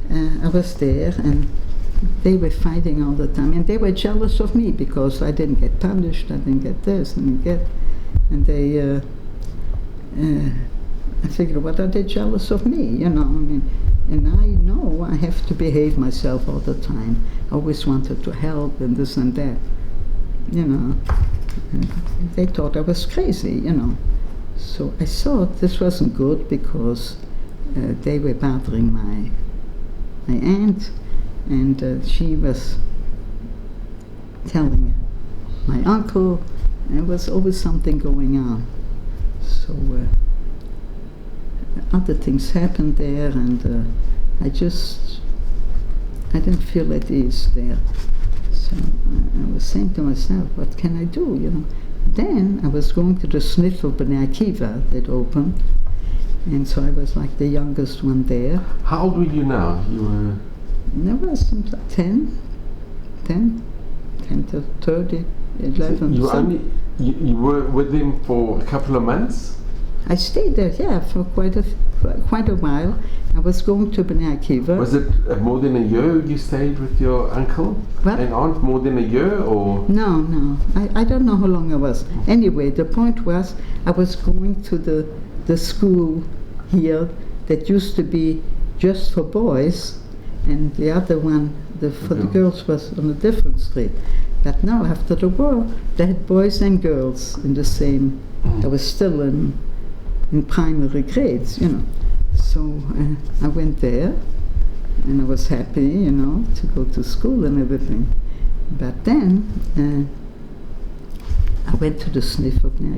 I was there, and they were fighting all the time, and they were jealous of me because I didn't get punished, I didn't get this, and they I figured, what are they jealous of me, you know? I mean, and I know I have to behave myself all the time. I always wanted to help and this and that, you know. And they thought I was crazy, you know. So I thought this wasn't good because they were bothering my aunt, and she was telling my uncle. There was always something going on. So other things happened there, and I didn't feel at ease there. So I was saying to myself, what can I do, you know? Then I was going to the SNF of Binah that opened, and so I was like the youngest one there. How old were you now? You were... I was 10 to 30, 11. So you were with him for a couple of months? I stayed there, yeah, for quite a while. I was going to Binah. Was it more than a year you stayed with your uncle and aunt? More than a year, or? No. I don't know how long I was. Anyway, the point was I was going to the school here that used to be just for boys, and the other one for the girls was on a different street. But now, after the war, they had boys and girls in the same. I was still in primary grades, you know. So I went there, and I was happy, you know, to go to school and everything. But then I went to the SNF of Binah.